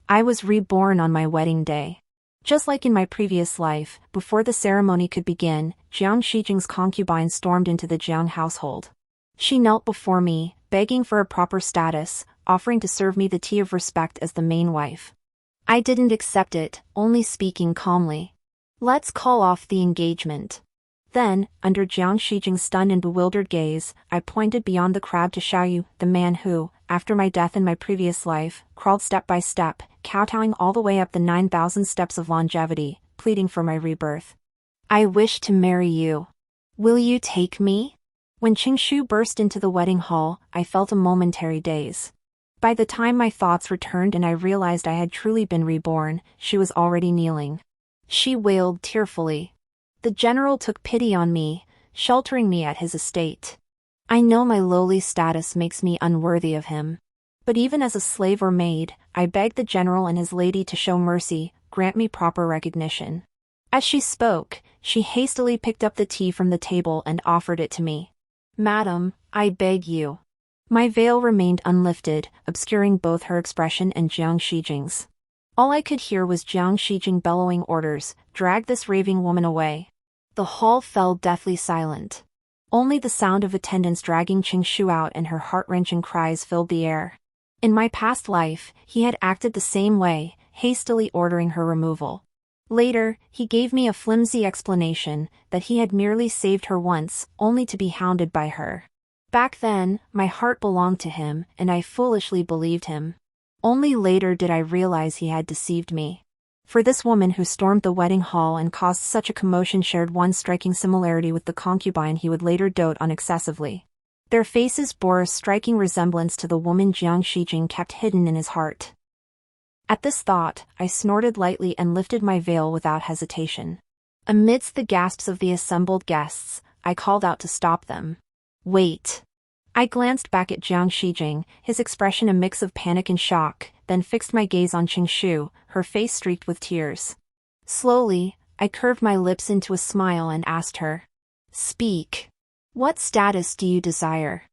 I was reborn on my wedding day. Just like in my previous life, before the ceremony could begin, Jiang Shijing's concubine stormed into the Jiang household. She knelt before me, begging for a proper status, offering to serve me the tea of respect as the main wife. I didn't accept it, only speaking calmly. Let's call off the engagement. Then, under Jiang Shijing's stunned and bewildered gaze, I pointed beyond the crowd to Xiaoyu, the man who, after my death in my previous life, crawled step by step, kowtowing all the way up the 9,000 steps of longevity, pleading for my rebirth. I wish to marry you. Will you take me? When Qingshu burst into the wedding hall, I felt a momentary daze. By the time my thoughts returned and I realized I had truly been reborn, she was already kneeling. She wailed tearfully. The general took pity on me, sheltering me at his estate. I know my lowly status makes me unworthy of him. But even as a slave or maid, I begged the general and his lady to show mercy, grant me proper recognition. As she spoke, she hastily picked up the tea from the table and offered it to me. Madam, I beg you. My veil remained unlifted, obscuring both her expression and Jiang Shijing's. All I could hear was Jiang Shijing bellowing orders, drag this raving woman away. The hall fell deathly silent. Only the sound of attendants dragging Qingshu out and her heart-wrenching cries filled the air. In my past life, he had acted the same way, hastily ordering her removal. Later, he gave me a flimsy explanation that he had merely saved her once, only to be hounded by her. Back then, my heart belonged to him, and I foolishly believed him. Only later did I realize he had deceived me. For this woman who stormed the wedding hall and caused such a commotion shared one striking similarity with the concubine he would later dote on excessively. Their faces bore a striking resemblance to the woman Jiang Shijing kept hidden in his heart. At this thought, I snorted lightly and lifted my veil without hesitation. Amidst the gasps of the assembled guests, I called out to stop them. Wait. I glanced back at Jiang Shijing, his expression a mix of panic and shock, then fixed my gaze on Qingshu, her face streaked with tears. Slowly, I curved my lips into a smile and asked her. Speak. What status do you desire?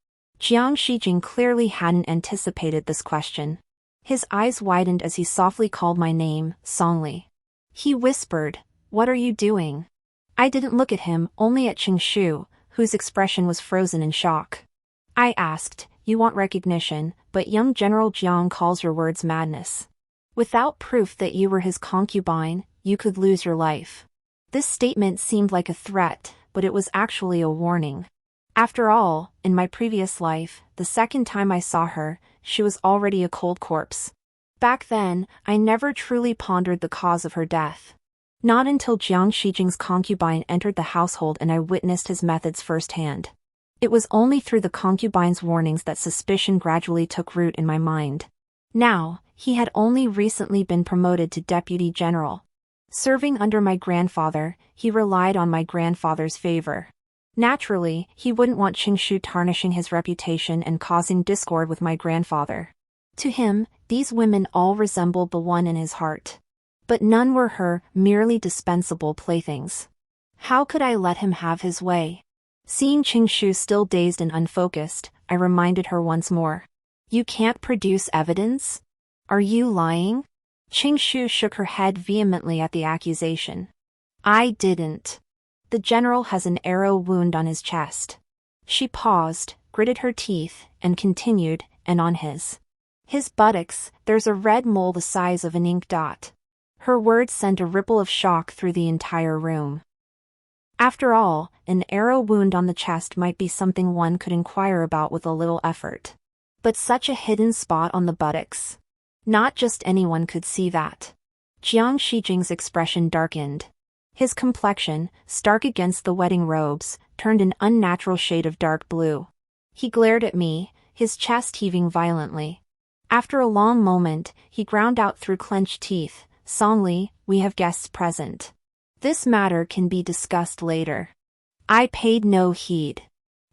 Jiang Shijing clearly hadn't anticipated this question. His eyes widened as he softly called my name, Songli. He whispered, What are you doing? I didn't look at him, only at Qingshu, whose expression was frozen in shock. I asked, You want recognition, but young General Jiang calls your words madness. Without proof that you were his concubine, you could lose your life. This statement seemed like a threat, but it was actually a warning. After all, in my previous life, the second time I saw her, she was already a cold corpse. Back then, I never truly pondered the cause of her death. Not until Jiang Shijing's concubine entered the household and I witnessed his methods firsthand. It was only through the concubine's warnings that suspicion gradually took root in my mind. Now, he had only recently been promoted to deputy general. Serving under my grandfather, he relied on my grandfather's favor. Naturally, he wouldn't want Qingshu tarnishing his reputation and causing discord with my grandfather. To him, these women all resembled the one in his heart. But none were her merely dispensable playthings. How could I let him have his way? Seeing Qingshu still dazed and unfocused, I reminded her once more. You can't produce evidence? Are you lying? Qingshu shook her head vehemently at the accusation. I didn't. The general has an arrow wound on his chest. She paused, gritted her teeth, and continued, and on his buttocks, there's a red mole the size of an ink dot. Her words sent a ripple of shock through the entire room. After all, an arrow wound on the chest might be something one could inquire about with a little effort. But such a hidden spot on the buttocks? Not just anyone could see that. Jiang Shijing's expression darkened. His complexion, stark against the wedding robes, turned an unnatural shade of dark blue. He glared at me, his chest heaving violently. After a long moment, he ground out through clenched teeth, Songli, we have guests present. This matter can be discussed later. I paid no heed.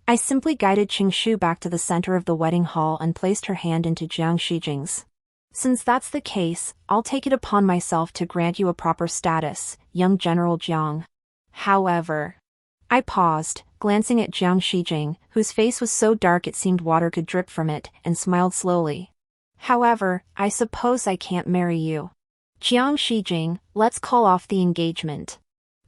I simply guided Qingshu back to the center of the wedding hall and placed her hand into Jiang Shijing's. Since that's the case, I'll take it upon myself to grant you a proper status, young General Jiang. However, I paused, glancing at Jiang Shijing, whose face was so dark it seemed water could drip from it, and smiled slowly. However, I suppose I can't marry you. Jiang Shijing, let's call off the engagement.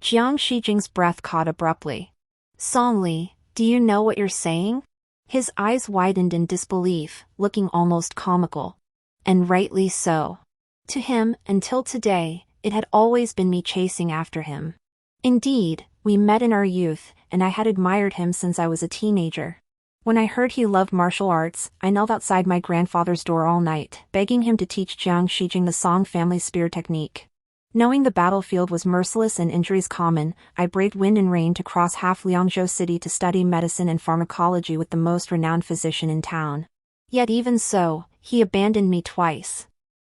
Jiang Shijing's breath caught abruptly. Song Li, do you know what you're saying? His eyes widened in disbelief, looking almost comical. And rightly so. To him, until today, it had always been me chasing after him. Indeed, we met in our youth, and I had admired him since I was a teenager. When I heard he loved martial arts, I knelt outside my grandfather's door all night, begging him to teach Jiang Shijing the Song family spear technique. Knowing the battlefield was merciless and injuries common, I braved wind and rain to cross half Liangzhou city to study medicine and pharmacology with the most renowned physician in town. Yet even so, he abandoned me twice.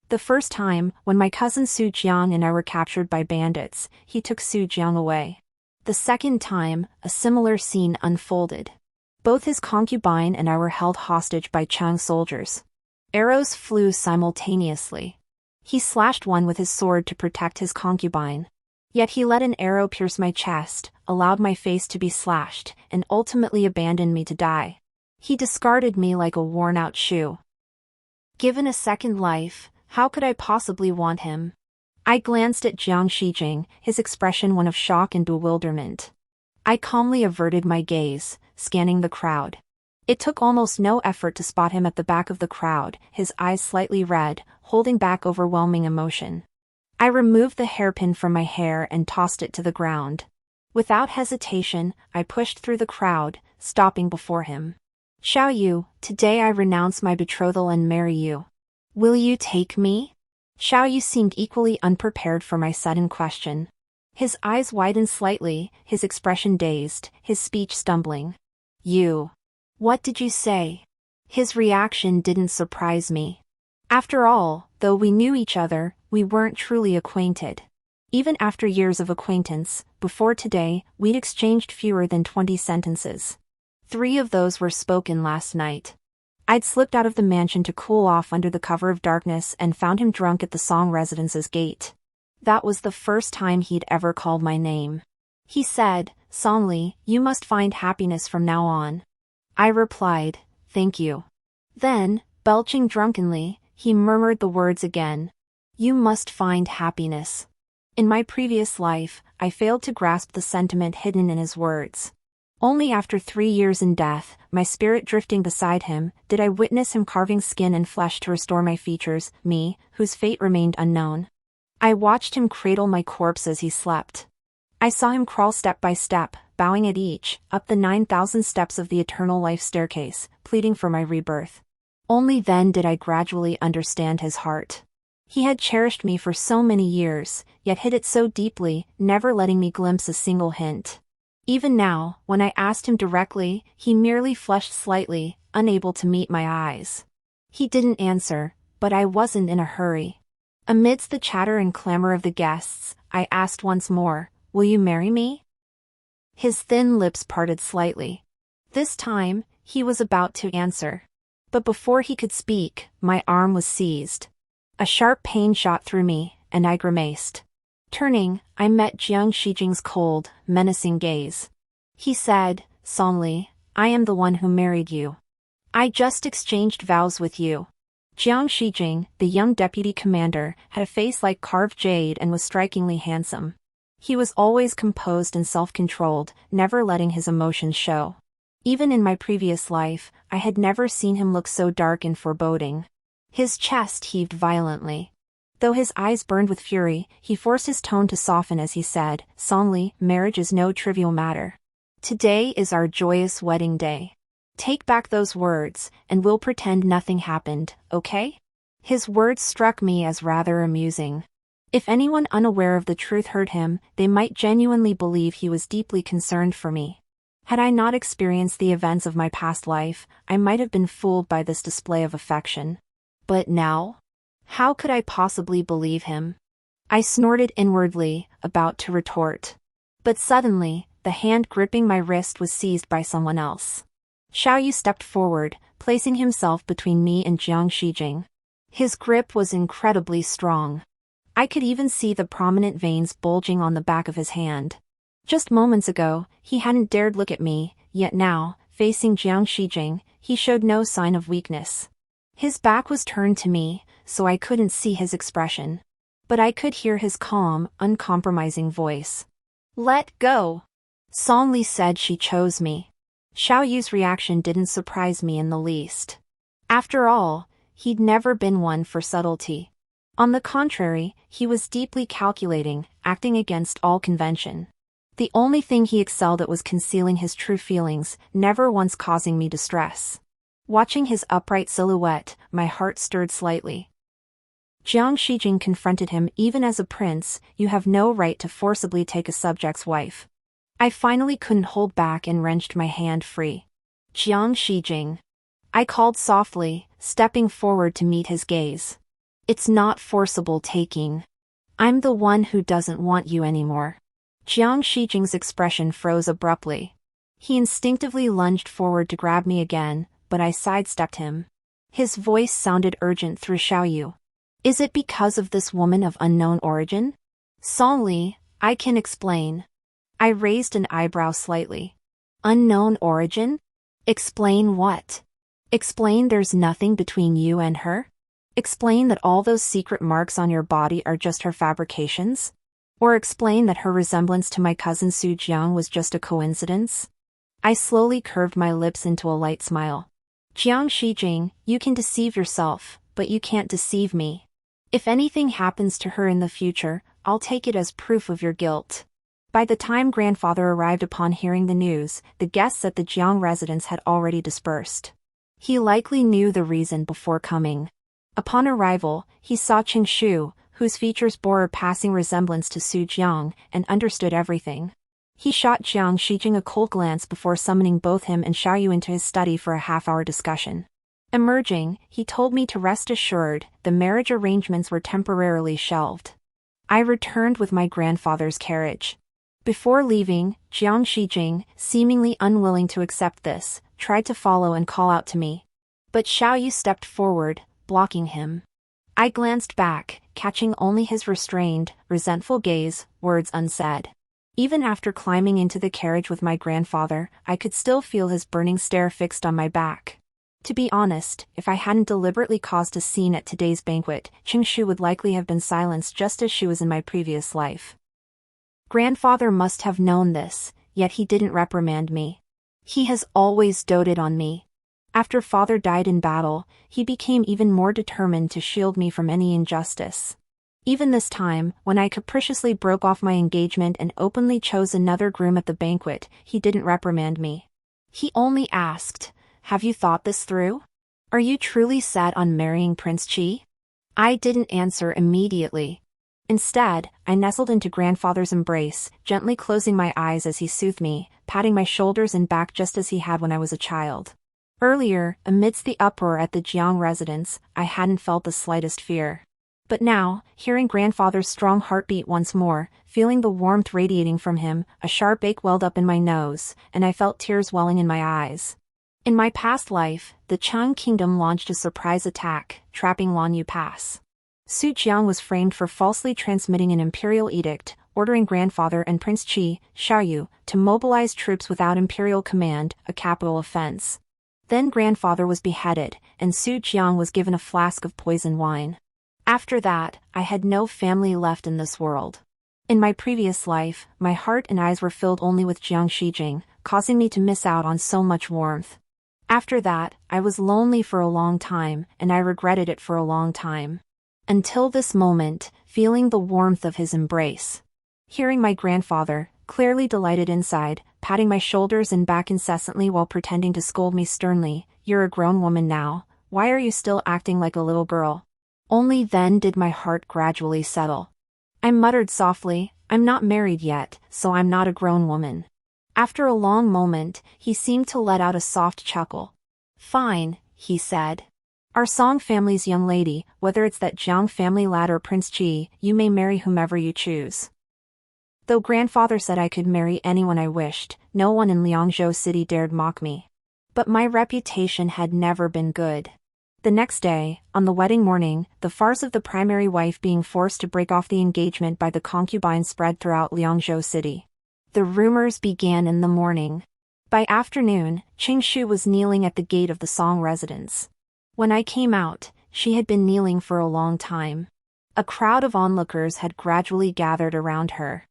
The first time, when my cousin Su Jiang and I were captured by bandits, he took Su Jiang away. The second time, a similar scene unfolded. Both his concubine and I were held hostage by Chang soldiers. Arrows flew simultaneously. He slashed one with his sword to protect his concubine. Yet he let an arrow pierce my chest, allowed my face to be slashed, and ultimately abandoned me to die. He discarded me like a worn-out shoe. Given a second life, how could I possibly want him? I glanced at Jiang Shijing, his expression one of shock and bewilderment. I calmly averted my gaze, scanning the crowd. It took almost no effort to spot him at the back of the crowd, his eyes slightly red, holding back overwhelming emotion. I removed the hairpin from my hair and tossed it to the ground. Without hesitation, I pushed through the crowd, stopping before him. Xiao Yu, today I renounce my betrothal and marry you. Will you take me? Xiao Yu seemed equally unprepared for my sudden question. His eyes widened slightly, his expression dazed, his speech stumbling. You. What did you say? His reaction didn't surprise me. After all, though we knew each other, we weren't truly acquainted. Even after years of acquaintance, before today, we'd exchanged fewer than 20 sentences. 3 of those were spoken last night. I'd slipped out of the mansion to cool off under the cover of darkness and found him drunk at the Song residence's gate. That was the first time he'd ever called my name. He said, Song Li, you must find happiness from now on. I replied, thank you. Then, belching drunkenly, he murmured the words again. You must find happiness. In my previous life, I failed to grasp the sentiment hidden in his words. Only after 3 years in death, my spirit drifting beside him, did I witness him carving skin and flesh to restore my features, me, whose fate remained unknown. I watched him cradle my corpse as he slept. I saw him crawl step by step, bowing at each, up the 9,000 steps of the eternal life staircase, pleading for my rebirth. Only then did I gradually understand his heart. He had cherished me for so many years, yet hid it so deeply, never letting me glimpse a single hint. Even now, when I asked him directly, he merely flushed slightly, unable to meet my eyes. He didn't answer, but I wasn't in a hurry. Amidst the chatter and clamor of the guests, I asked once more, will you marry me? His thin lips parted slightly. This time, he was about to answer. But before he could speak, my arm was seized. A sharp pain shot through me, and I grimaced. Turning, I met Jiang Shijing's cold, menacing gaze. He said, Song Li, I am the one who married you. I just exchanged vows with you. Jiang Shijing, the young deputy commander, had a face like carved jade and was strikingly handsome. He was always composed and self-controlled, never letting his emotions show. Even in my previous life, I had never seen him look so dark and foreboding. His chest heaved violently. Though his eyes burned with fury, he forced his tone to soften as he said, Song Li, marriage is no trivial matter. Today is our joyous wedding day. Take back those words, and we'll pretend nothing happened, okay? His words struck me as rather amusing. If anyone unaware of the truth heard him, they might genuinely believe he was deeply concerned for me. Had I not experienced the events of my past life, I might have been fooled by this display of affection. But now? How could I possibly believe him? I snorted inwardly, about to retort. But suddenly, the hand gripping my wrist was seized by someone else. Xiao Yu stepped forward, placing himself between me and Jiang Shijing. His grip was incredibly strong. I could even see the prominent veins bulging on the back of his hand. Just moments ago, he hadn't dared look at me, yet now, facing Jiang Shijing, he showed no sign of weakness. His back was turned to me, so I couldn't see his expression. But I could hear his calm, uncompromising voice. "Let go." Song said she chose me. Xiao Yu's reaction didn't surprise me in the least. After all, he'd never been one for subtlety. On the contrary, he was deeply calculating, acting against all convention. The only thing he excelled at was concealing his true feelings, never once causing me distress. Watching his upright silhouette, my heart stirred slightly. Jiang Shijing confronted him. "Even as a prince, you have no right to forcibly take a subject's wife." I finally couldn't hold back and wrenched my hand free. "Jiang Shijing," I called softly, stepping forward to meet his gaze. "It's not forcible taking. I'm the one who doesn't want you anymore." Jiang Shijing's expression froze abruptly. He instinctively lunged forward to grab me again, but I sidestepped him. His voice sounded urgent through Xiao Yu. "Is it because of this woman of unknown origin?" "Song Li, I can explain." I raised an eyebrow slightly. "Unknown origin? Explain what? Explain there's nothing between you and her? Explain that all those secret marks on your body are just her fabrications? Or explain that her resemblance to my cousin Su Jiang was just a coincidence?" I slowly curved my lips into a light smile. "Jiang Shijing, you can deceive yourself, but you can't deceive me. If anything happens to her in the future, I'll take it as proof of your guilt." By the time grandfather arrived upon hearing the news, the guests at the Jiang residence had already dispersed. He likely knew the reason before coming. Upon arrival, he saw Qing Shu, whose features bore a passing resemblance to Su Jiang, and understood everything. He shot Jiang Shijing a cold glance before summoning both him and Xiao Yu into his study for a half-hour discussion. Emerging, he told me to rest assured, the marriage arrangements were temporarily shelved. I returned with my grandfather's carriage. Before leaving, Jiang Shijing, seemingly unwilling to accept this, tried to follow and call out to me. But Xiao Yu stepped forward, blocking him. I glanced back, catching only his restrained, resentful gaze, words unsaid. Even after climbing into the carriage with my grandfather, I could still feel his burning stare fixed on my back. To be honest, if I hadn't deliberately caused a scene at today's banquet, Qing Shu would likely have been silenced just as she was in my previous life. Grandfather must have known this, yet he didn't reprimand me. He has always doted on me. After father died in battle, he became even more determined to shield me from any injustice. Even this time, when I capriciously broke off my engagement and openly chose another groom at the banquet, he didn't reprimand me. He only asked, "Have you thought this through? Are you truly set on marrying Prince Qi?" I didn't answer immediately. Instead, I nestled into grandfather's embrace, gently closing my eyes as he soothed me, patting my shoulders and back just as he had when I was a child. Earlier, amidst the uproar at the Jiang residence, I hadn't felt the slightest fear. But now, hearing grandfather's strong heartbeat once more, feeling the warmth radiating from him, a sharp ache welled up in my nose, and I felt tears welling in my eyes. In my past life, the Chang Kingdom launched a surprise attack, trapping Lanyu Pass. Su Jiang was framed for falsely transmitting an imperial edict, ordering grandfather and Prince Qi, Xiao Yu, to mobilize troops without imperial command, a capital offense. Then grandfather was beheaded, and Su Jiang was given a flask of poison wine. After that, I had no family left in this world. In my previous life, my heart and eyes were filled only with Jiang Shijing, causing me to miss out on so much warmth. After that, I was lonely for a long time, and I regretted it for a long time. Until this moment, feeling the warmth of his embrace. Hearing my grandfather, clearly delighted inside, patting my shoulders and back incessantly while pretending to scold me sternly, "You're a grown woman now, why are you still acting like a little girl?" Only then did my heart gradually settle. I muttered softly, "I'm not married yet, so I'm not a grown woman." After a long moment, he seemed to let out a soft chuckle. "Fine," he said. "Our Song family's young lady, whether it's that Jiang family lad or Prince Qi, you may marry whomever you choose." Though grandfather said I could marry anyone I wished, no one in Liangzhou City dared mock me. But my reputation had never been good. The next day, on the wedding morning, the farce of the primary wife being forced to break off the engagement by the concubine spread throughout Liangzhou City. The rumors began in the morning. By afternoon, Qing Shu was kneeling at the gate of the Song residence. When I came out, she had been kneeling for a long time. A crowd of onlookers had gradually gathered around her.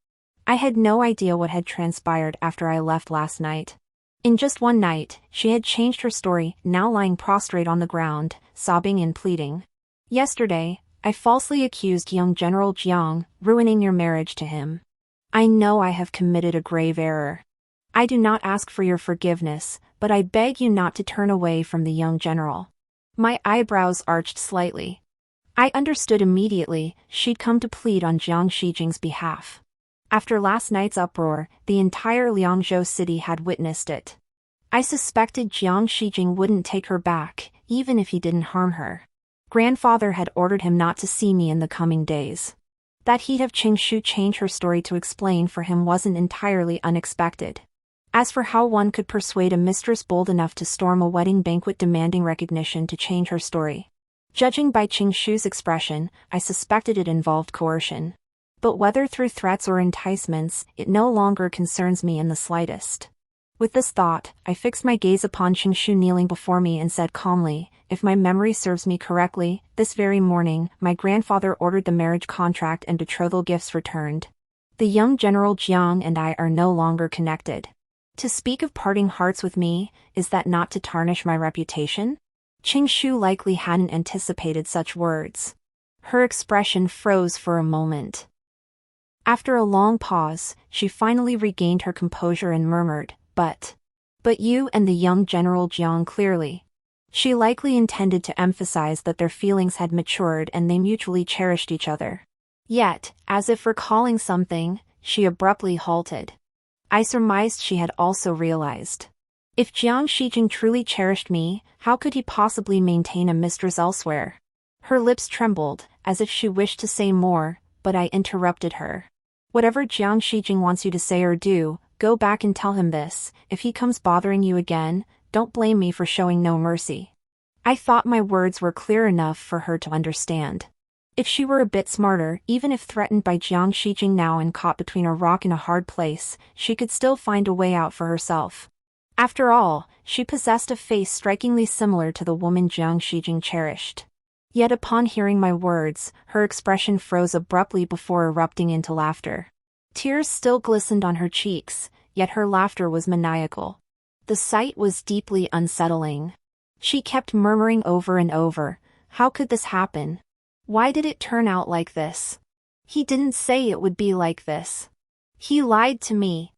I had no idea what had transpired after I left last night. In just one night, she had changed her story, now lying prostrate on the ground, sobbing and pleading. Yesterday, I falsely accused young General Jiang, ruining your marriage to him. I know I have committed a grave error. I do not ask for your forgiveness, but I beg you not to turn away from the young general. My eyebrows arched slightly. I understood immediately she'd come to plead on Jiang Shijing's behalf. After last night's uproar, the entire Liangzhou city had witnessed it. I suspected Jiang Shijing wouldn't take her back, even if he didn't harm her. Grandfather had ordered him not to see me in the coming days. That he'd have Qingshu change her story to explain for him wasn't entirely unexpected. As for how one could persuade a mistress bold enough to storm a wedding banquet demanding recognition to change her story. Judging by Qingshu's expression, I suspected it involved coercion. But whether through threats or enticements, it no longer concerns me in the slightest. With this thought, I fixed my gaze upon Qingshu kneeling before me and said calmly, if my memory serves me correctly, this very morning, my grandfather ordered the marriage contract and betrothal gifts returned. The young General Jiang and I are no longer connected. To speak of parting hearts with me, is that not to tarnish my reputation? Qingshu likely hadn't anticipated such words. Her expression froze for a moment. After a long pause, she finally regained her composure and murmured, But you and the young General Jiang clearly. She likely intended to emphasize that their feelings had matured and they mutually cherished each other. Yet, as if recalling something, she abruptly halted. I surmised she had also realized. If Jiang Shijing truly cherished me, how could he possibly maintain a mistress elsewhere? Her lips trembled, as if she wished to say more, but I interrupted her. Whatever Jiang Shijing wants you to say or do, go back and tell him this. If he comes bothering you again, don't blame me for showing no mercy. I thought my words were clear enough for her to understand. If she were a bit smarter, even if threatened by Jiang Shijing now and caught between a rock and a hard place, she could still find a way out for herself. After all, she possessed a face strikingly similar to the woman Jiang Shijing cherished. Yet upon hearing my words, her expression froze abruptly before erupting into laughter. Tears still glistened on her cheeks, yet her laughter was maniacal. The sight was deeply unsettling. She kept murmuring over and over, how could this happen? Why did it turn out like this? He didn't say it would be like this. He lied to me.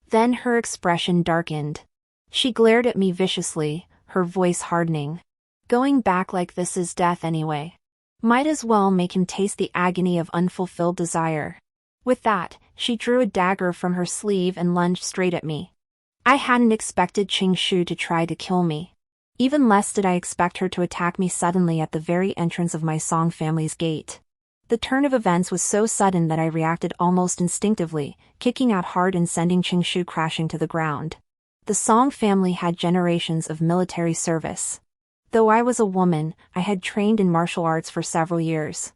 Then her expression darkened. She glared at me viciously, her voice hardening. Going back like this is death anyway. Might as well make him taste the agony of unfulfilled desire. With that, she drew a dagger from her sleeve and lunged straight at me. I hadn't expected Qingshu to try to kill me. Even less did I expect her to attack me suddenly at the very entrance of my Song family's gate. The turn of events was so sudden that I reacted almost instinctively, kicking out hard and sending Qingshu crashing to the ground. The Song family had generations of military service. Though I was a woman, I had trained in martial arts for several years.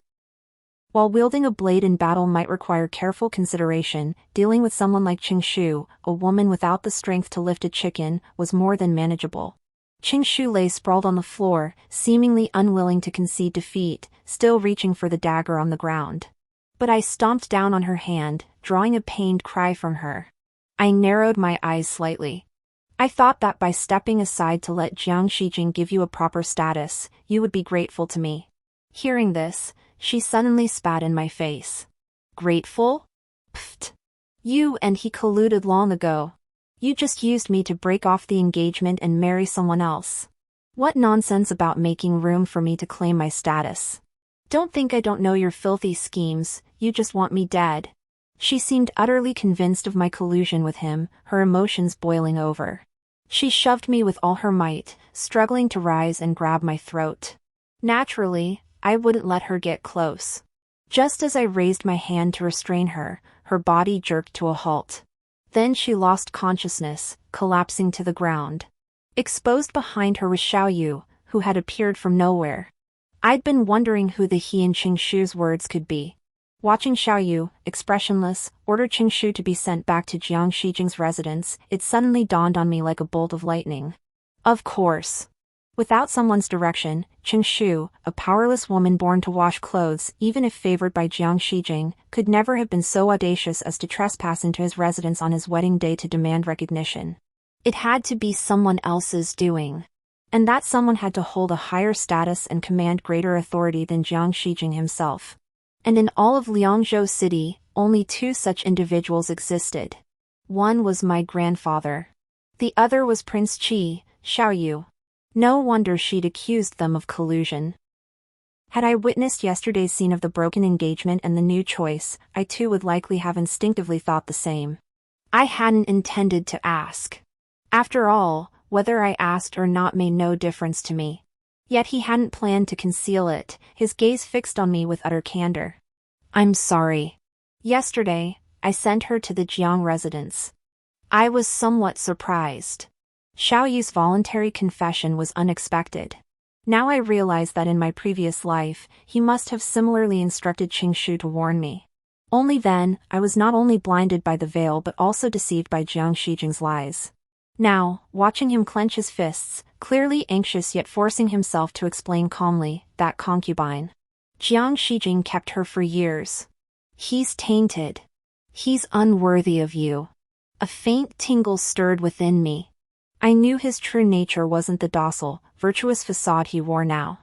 While wielding a blade in battle might require careful consideration, dealing with someone like Qingshu, a woman without the strength to lift a chicken, was more than manageable. Qingshu lay sprawled on the floor, seemingly unwilling to concede defeat, still reaching for the dagger on the ground. But I stomped down on her hand, drawing a pained cry from her. I narrowed my eyes slightly. I thought that by stepping aside to let Jiang Shijing give you a proper status, you would be grateful to me. Hearing this, she suddenly spat in my face. Grateful? Pfft. You and he colluded long ago. You just used me to break off the engagement and marry someone else. What nonsense about making room for me to claim my status. Don't think I don't know your filthy schemes, you just want me dead. She seemed utterly convinced of my collusion with him, her emotions boiling over. She shoved me with all her might, struggling to rise and grab my throat. Naturally, I wouldn't let her get close. Just as I raised my hand to restrain her, her body jerked to a halt. Then she lost consciousness, collapsing to the ground. Exposed behind her was Xiaoyu, who had appeared from nowhere. I'd been wondering who the he in Qingshu's words could be. Watching Xiaoyu, expressionless, order Qingshu to be sent back to Jiang Shijing's residence, it suddenly dawned on me like a bolt of lightning. Of course. Without someone's direction, Qing Shu, a powerless woman born to wash clothes even if favored by Jiang Shijing, could never have been so audacious as to trespass into his residence on his wedding day to demand recognition. It had to be someone else's doing. And that someone had to hold a higher status and command greater authority than Jiang Shijing himself. And in all of Liangzhou City, only two such individuals existed. One was my grandfather. The other was Prince Qi, Xiaoyu. No wonder she'd accused them of collusion. Had I witnessed yesterday's scene of the broken engagement and the new choice, I too would likely have instinctively thought the same. I hadn't intended to ask. After all, whether I asked or not made no difference to me. Yet he hadn't planned to conceal it, his gaze fixed on me with utter candor. I'm sorry. Yesterday, I sent her to the Jiang residence. I was somewhat surprised. Xiaoyu's voluntary confession was unexpected. Now I realize that in my previous life, he must have similarly instructed Qing Shu to warn me. Only then, I was not only blinded by the veil but also deceived by Jiang Shijing's lies. Now, watching him clench his fists, clearly anxious yet forcing himself to explain calmly, that concubine. Jiang Shijing kept her for years. He's tainted. He's unworthy of you. A faint tingle stirred within me. I knew his true nature wasn't the docile, virtuous facade he wore now.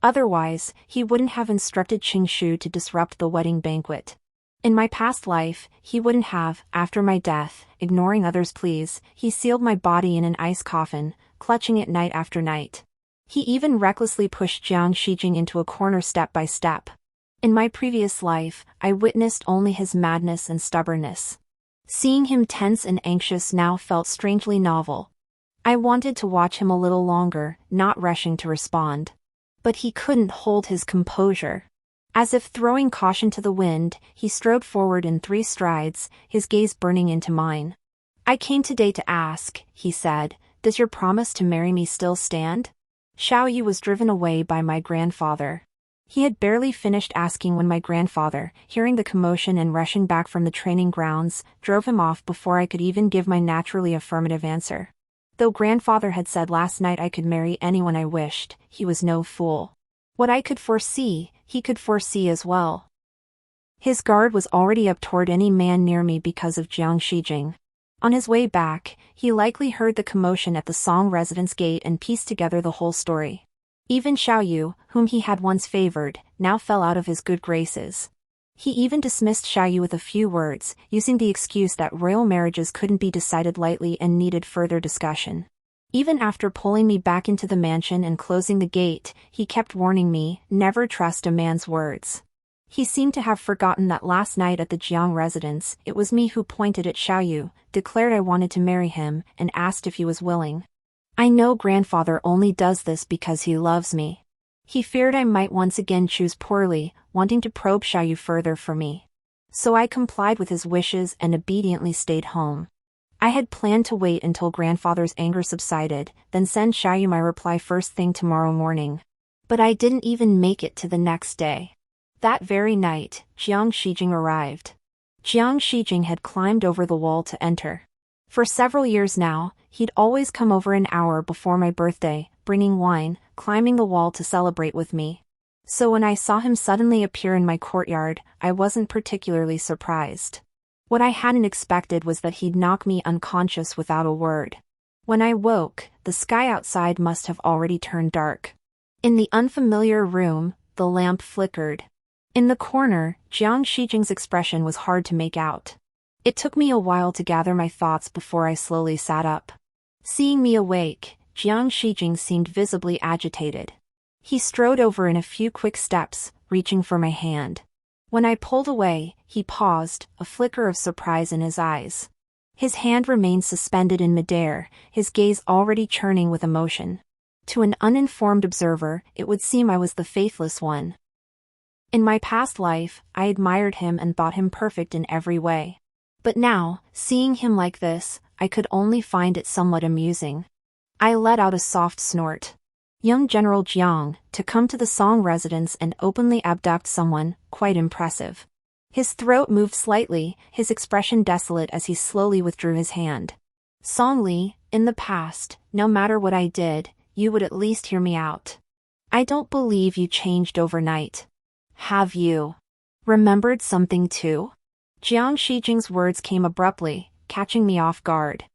Otherwise, he wouldn't have instructed Qing Shu to disrupt the wedding banquet. In my past life, he wouldn't have, after my death, ignoring others' pleas, he sealed my body in an ice coffin, clutching it night after night. He even recklessly pushed Jiang Shijing into a corner step by step. In my previous life, I witnessed only his madness and stubbornness. Seeing him tense and anxious now felt strangely novel. I wanted to watch him a little longer, not rushing to respond. But he couldn't hold his composure. As if throwing caution to the wind, he strode forward in 3 strides, his gaze burning into mine. I came today to ask, he said, does your promise to marry me still stand? Xiaoyu was driven away by my grandfather. He had barely finished asking when my grandfather, hearing the commotion and rushing back from the training grounds, drove him off before I could even give my naturally affirmative answer. Though grandfather had said last night I could marry anyone I wished, he was no fool. What I could foresee, he could foresee as well. His guard was already up toward any man near me because of Jiang Shijing. On his way back, he likely heard the commotion at the Song residence gate and pieced together the whole story. Even Xiaoyu, whom he had once favored, now fell out of his good graces. He even dismissed Xiaoyu with a few words, using the excuse that royal marriages couldn't be decided lightly and needed further discussion. Even after pulling me back into the mansion and closing the gate, he kept warning me, never trust a man's words. He seemed to have forgotten that last night at the Jiang residence, it was me who pointed at Xiaoyu, declared I wanted to marry him, and asked if he was willing. I know grandfather only does this because he loves me. He feared I might once again choose poorly, wanting to probe Xiaoyu further for me. So I complied with his wishes and obediently stayed home. I had planned to wait until grandfather's anger subsided, then send Xiaoyu my reply first thing tomorrow morning. But I didn't even make it to the next day. That very night, Jiang Shijing arrived. Jiang Shijing had climbed over the wall to enter. For several years now, he'd always come over an hour before my birthday, bringing wine, climbing the wall to celebrate with me. So when I saw him suddenly appear in my courtyard, I wasn't particularly surprised. What I hadn't expected was that he'd knock me unconscious without a word. When I woke, the sky outside must have already turned dark. In the unfamiliar room, the lamp flickered. In the corner, Jiang Shijing's expression was hard to make out. It took me a while to gather my thoughts before I slowly sat up. Seeing me awake, Jiang Shijing seemed visibly agitated. He strode over in a few quick steps, reaching for my hand. When I pulled away, he paused, a flicker of surprise in his eyes. His hand remained suspended in midair, his gaze already churning with emotion. To an uninformed observer, it would seem I was the faithless one. In my past life, I admired him and thought him perfect in every way. But now, seeing him like this, I could only find it somewhat amusing. I let out a soft snort. Young General Jiang, to come to the Song residence and openly abduct someone, quite impressive. His throat moved slightly, his expression desolate as he slowly withdrew his hand. Song Li, in the past, no matter what I did, you would at least hear me out. I don't believe you changed overnight. Have you remembered something too? Jiang Shijing's words came abruptly, catching me off guard.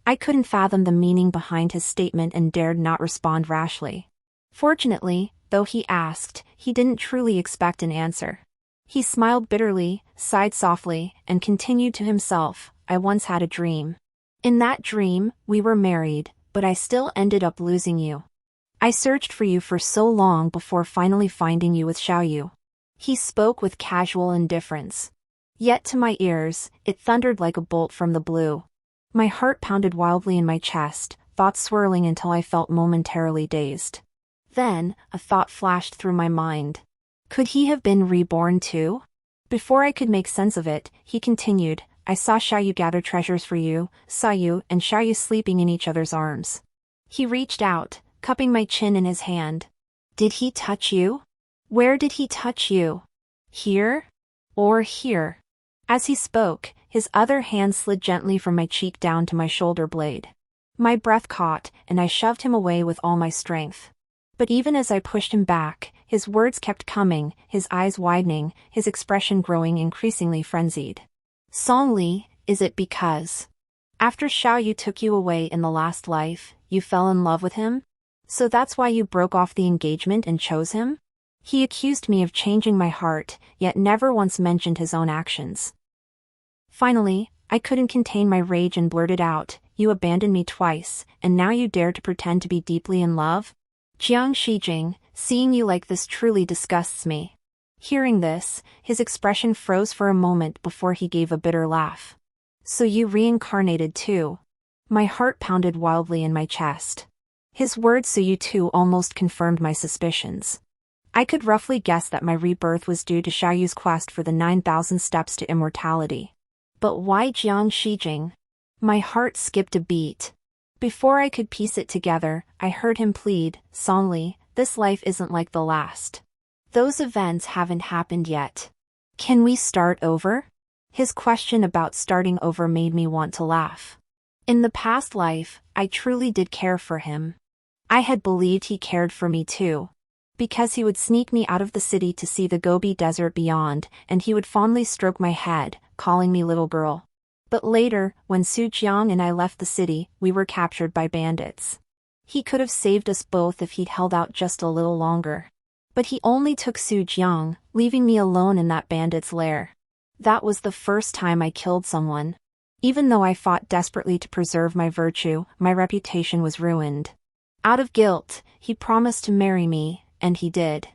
I couldn't fathom the meaning behind his statement and dared not respond rashly. Fortunately, though he asked, he didn't truly expect an answer. He smiled bitterly, sighed softly, and continued to himself, I once had a dream. In that dream, we were married, but I still ended up losing you. I searched for you for so long before finally finding you with Xiaoyu. He spoke with casual indifference. Yet to my ears, it thundered like a bolt from the blue. My heart pounded wildly in my chest, thoughts swirling until I felt momentarily dazed. Then, a thought flashed through my mind. Could he have been reborn too? Before I could make sense of it, he continued, I saw Xiaoyu gather treasures for you, saw you and Xiaoyu sleeping in each other's arms. He reached out, cupping my chin in his hand. Did he touch you? Where did he touch you? Here? Or here? As he spoke, his other hand slid gently from my cheek down to my shoulder blade. My breath caught, and I shoved him away with all my strength. But even as I pushed him back, his words kept coming, his eyes widening, his expression growing increasingly frenzied. Songli, is it because after Xiaoyu took you away in the last life, you fell in love with him? So that's why you broke off the engagement and chose him? He accused me of changing my heart, yet never once mentioned his own actions. Finally, I couldn't contain my rage and blurted out, you abandoned me twice, and now you dare to pretend to be deeply in love? Jiang Shijing, seeing you like this truly disgusts me. Hearing this, his expression froze for a moment before he gave a bitter laugh. So you reincarnated too? My heart pounded wildly in my chest. His words "so you too" almost confirmed my suspicions. I could roughly guess that my rebirth was due to Xiaoyu's quest for the 9,000 steps to immortality. But why Jiang Shijing? My heart skipped a beat. Before I could piece it together, I heard him plead, Songli, this life isn't like the last. Those events haven't happened yet. Can we start over? His question about starting over made me want to laugh. In the past life, I truly did care for him. I had believed he cared for me too. Because he would sneak me out of the city to see the Gobi Desert beyond, and he would fondly stroke my head, calling me little girl. But later, when Su Jiang and I left the city, we were captured by bandits. He could have saved us both if he'd held out just a little longer. But he only took Su Jiang, leaving me alone in that bandit's lair. That was the first time I killed someone. Even though I fought desperately to preserve my virtue, my reputation was ruined. Out of guilt, he promised to marry me, and he did.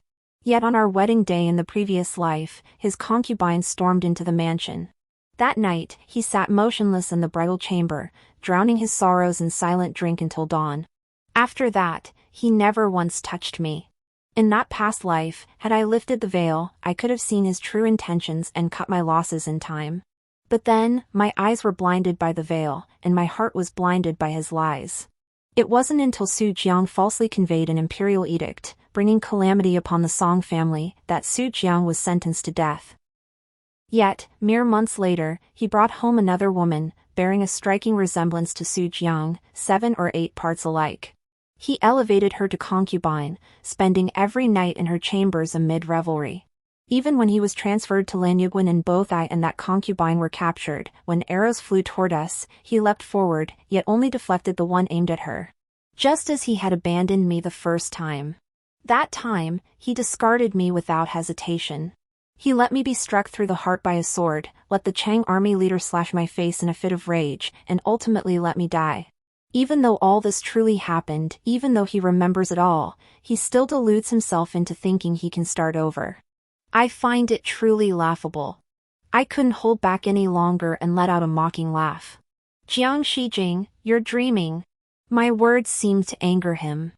Yet on our wedding day in the previous life, his concubines stormed into the mansion. That night, he sat motionless in the bridal chamber, drowning his sorrows in silent drink until dawn. After that, he never once touched me. In that past life, had I lifted the veil, I could have seen his true intentions and cut my losses in time. But then, my eyes were blinded by the veil, and my heart was blinded by his lies. It wasn't until Su Jiang falsely conveyed an imperial edict, bringing calamity upon the Song family, that Su Jiang was sentenced to death. Yet, mere months later, he brought home another woman, bearing a striking resemblance to Su Jiang, 7 or 8 parts alike. He elevated her to concubine, spending every night in her chambers amid revelry. Even when he was transferred to Lanyuguan and both I and that concubine were captured, when arrows flew toward us, he leapt forward, yet only deflected the one aimed at her. Just as he had abandoned me the first time. That time, he discarded me without hesitation. He let me be struck through the heart by a sword, let the Chang army leader slash my face in a fit of rage, and ultimately let me die. Even though all this truly happened, even though he remembers it all, he still deludes himself into thinking he can start over. I find it truly laughable. I couldn't hold back any longer and let out a mocking laugh. Jiang Shijing, you're dreaming. My words seemed to anger him.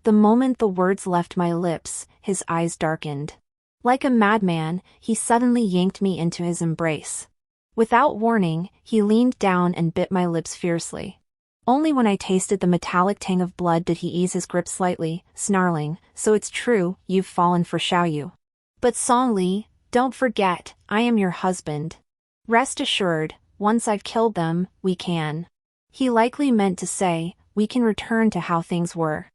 The moment the words left my lips, his eyes darkened. Like a madman, he suddenly yanked me into his embrace. Without warning, he leaned down and bit my lips fiercely. Only when I tasted the metallic tang of blood did he ease his grip slightly, snarling, so it's true, you've fallen for Xiaoyu. But Songli, don't forget, I am your husband. Rest assured, once I've killed them, we can. He likely meant to say, we can return to how things were.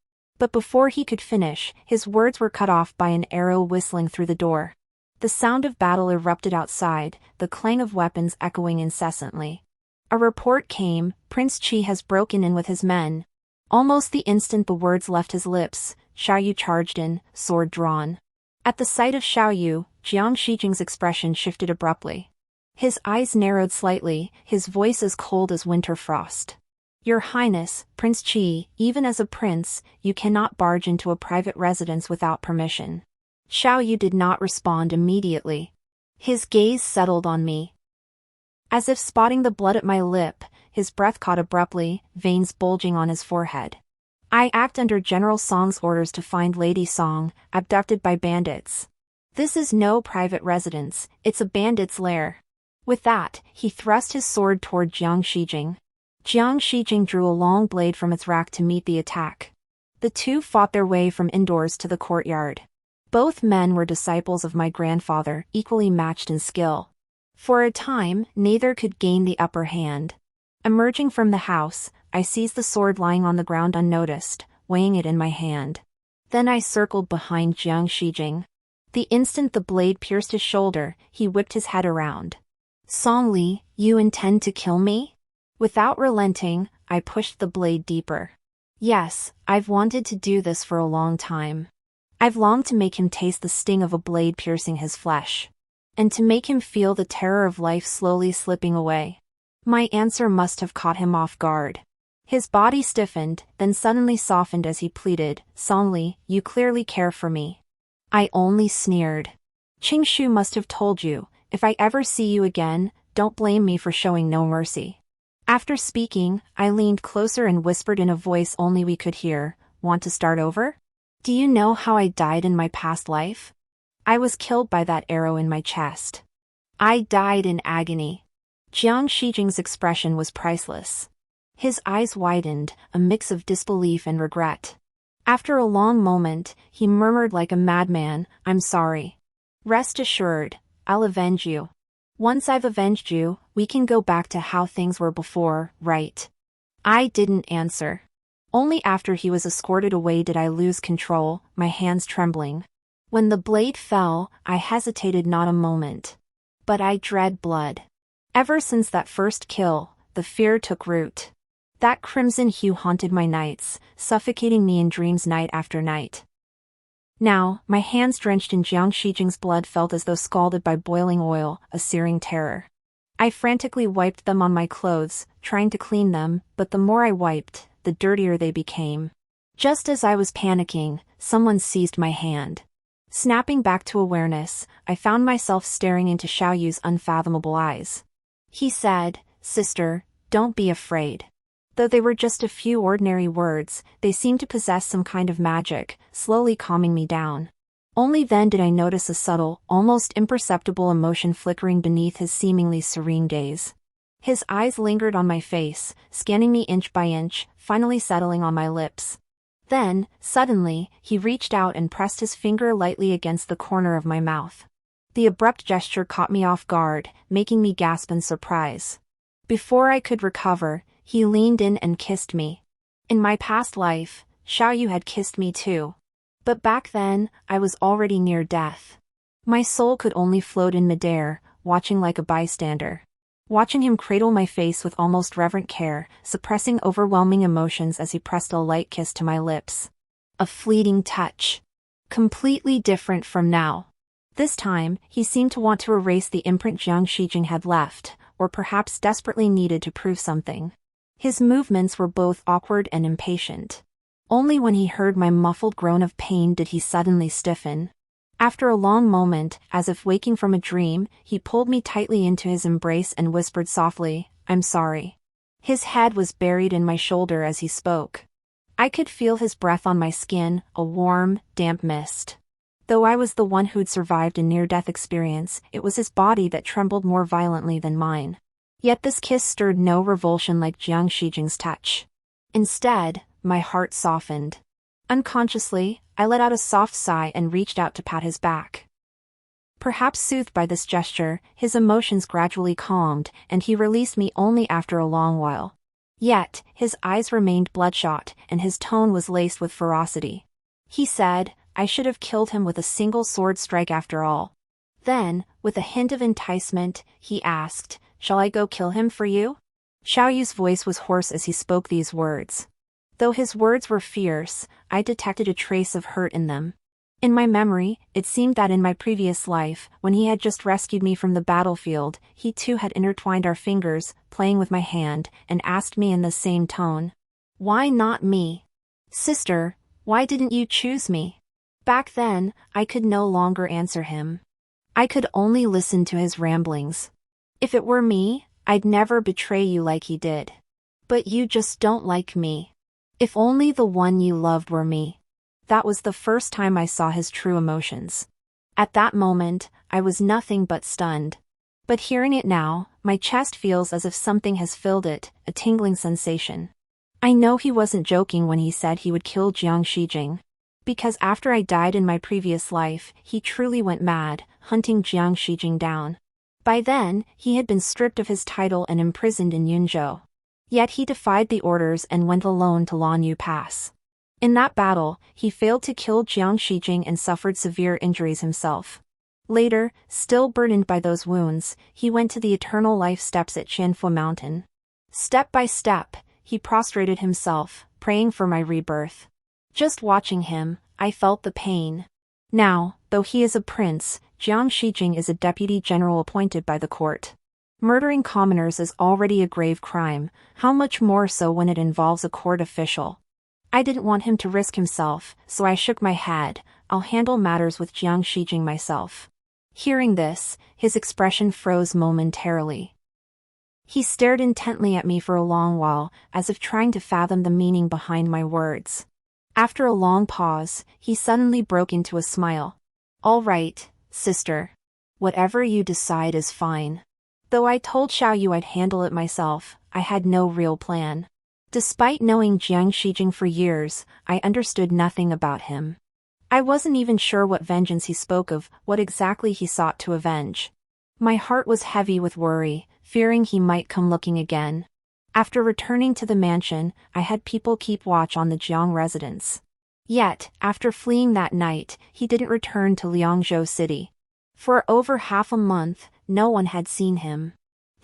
But before he could finish, his words were cut off by an arrow whistling through the door. The sound of battle erupted outside, the clang of weapons echoing incessantly. A report came, Prince Qi has broken in with his men. Almost the instant the words left his lips, Xiaoyu charged in, sword drawn. At the sight of Xiaoyu, Jiang Shijing's expression shifted abruptly. His eyes narrowed slightly, his voice as cold as winter frost. Your Highness, Prince Qi, even as a prince, you cannot barge into a private residence without permission. Xiaoyu did not respond immediately. His gaze settled on me. As if spotting the blood at my lip, his breath caught abruptly, veins bulging on his forehead. I act under General Song's orders to find Lady Song, abducted by bandits. This is no private residence, it's a bandit's lair. With that, he thrust his sword toward Jiang Shijing. Jiang Shijing drew a long blade from its rack to meet the attack. The two fought their way from indoors to the courtyard. Both men were disciples of my grandfather, equally matched in skill. For a time, neither could gain the upper hand. Emerging from the house, I seized the sword lying on the ground unnoticed, weighing it in my hand. Then I circled behind Jiang Shijing. The instant the blade pierced his shoulder, he whipped his head around. Song Li, you intend to kill me? Without relenting, I pushed the blade deeper. Yes, I've wanted to do this for a long time. I've longed to make him taste the sting of a blade piercing his flesh. And to make him feel the terror of life slowly slipping away. My answer must have caught him off guard. His body stiffened, then suddenly softened as he pleaded, Song Li, you clearly care for me. I only sneered. Qing Shu must have told you, if I ever see you again, don't blame me for showing no mercy. After speaking, I leaned closer and whispered in a voice only we could hear, want to start over? Do you know how I died in my past life? I was killed by that arrow in my chest. I died in agony. Jiang Shijing's expression was priceless. His eyes widened, a mix of disbelief and regret. After a long moment, he murmured like a madman, I'm sorry. Rest assured, I'll avenge you. Once I've avenged you, we can go back to how things were before, right? I didn't answer. Only after he was escorted away did I lose control, my hands trembling. When the blade fell, I hesitated not a moment. But I dread blood. Ever since that first kill, the fear took root. That crimson hue haunted my nights, suffocating me in dreams night after night. Now, my hands drenched in Jiang Shijing's blood felt as though scalded by boiling oil, a searing terror. I frantically wiped them on my clothes, trying to clean them, but the more I wiped, the dirtier they became. Just as I was panicking, someone seized my hand. Snapping back to awareness, I found myself staring into Xiaoyu's unfathomable eyes. He said, Sister, don't be afraid. Though they were just a few ordinary words, they seemed to possess some kind of magic, slowly calming me down. Only then did I notice a subtle, almost imperceptible emotion flickering beneath his seemingly serene gaze. His eyes lingered on my face, scanning me inch by inch, finally settling on my lips. Then, suddenly, he reached out and pressed his finger lightly against the corner of my mouth. The abrupt gesture caught me off guard, making me gasp in surprise. Before I could recover, he leaned in and kissed me. In my past life, Xiaoyu had kissed me too. But back then, I was already near death. My soul could only float in midair, watching like a bystander. Watching him cradle my face with almost reverent care, suppressing overwhelming emotions as he pressed a light kiss to my lips. A fleeting touch. Completely different from now. This time, he seemed to want to erase the imprint Jiang Shijing had left, or perhaps desperately needed to prove something. His movements were both awkward and impatient. Only when he heard my muffled groan of pain did he suddenly stiffen. After a long moment, as if waking from a dream, he pulled me tightly into his embrace and whispered softly, I'm sorry. His head was buried in my shoulder as he spoke. I could feel his breath on my skin, a warm, damp mist. Though I was the one who'd survived a near-death experience, it was his body that trembled more violently than mine. Yet this kiss stirred no revulsion like Jiang Shijing's touch. Instead, my heart softened. Unconsciously, I let out a soft sigh and reached out to pat his back. Perhaps soothed by this gesture, his emotions gradually calmed, and he released me only after a long while. Yet, his eyes remained bloodshot, and his tone was laced with ferocity. He said, I should have killed him with a single sword strike after all. Then, with a hint of enticement, he asked, Shall I go kill him for you? Xiao Yu's voice was hoarse as he spoke these words. Though his words were fierce, I detected a trace of hurt in them. In my memory, it seemed that in my previous life, when he had just rescued me from the battlefield, he too had intertwined our fingers, playing with my hand, and asked me in the same tone. Why not me? Sister, why didn't you choose me? Back then, I could no longer answer him. I could only listen to his ramblings. If it were me, I'd never betray you like he did. But you just don't like me. If only the one you loved were me. That was the first time I saw his true emotions. At that moment, I was nothing but stunned. But hearing it now, my chest feels as if something has filled it, a tingling sensation. I know he wasn't joking when he said he would kill Jiang Shijing. Because after I died in my previous life, he truly went mad, hunting Jiang Shijing down. By then, he had been stripped of his title and imprisoned in Yunzhou. Yet he defied the orders and went alone to Lanyu Pass. In that battle, he failed to kill Jiang Shijing and suffered severe injuries himself. Later, still burdened by those wounds, he went to the eternal life steps at Qianfu Mountain. Step by step, he prostrated himself, praying for my rebirth. Just watching him, I felt the pain. Now, though he is a prince, Jiang Shijing is a deputy general appointed by the court. Murdering commoners is already a grave crime, how much more so when it involves a court official. I didn't want him to risk himself, so I shook my head. I'll handle matters with Jiang Shijing myself. Hearing this, his expression froze momentarily. He stared intently at me for a long while, as if trying to fathom the meaning behind my words. After a long pause, he suddenly broke into a smile. All right, sister. Whatever you decide is fine. Though I told Xiao Yu I'd handle it myself, I had no real plan. Despite knowing Jiang Shijing for years, I understood nothing about him. I wasn't even sure what vengeance he spoke of, what exactly he sought to avenge. My heart was heavy with worry, fearing he might come looking again. After returning to the mansion, I had people keep watch on the Jiang residence. Yet, after fleeing that night, he didn't return to Liangzhou City. For over half a month, no one had seen him.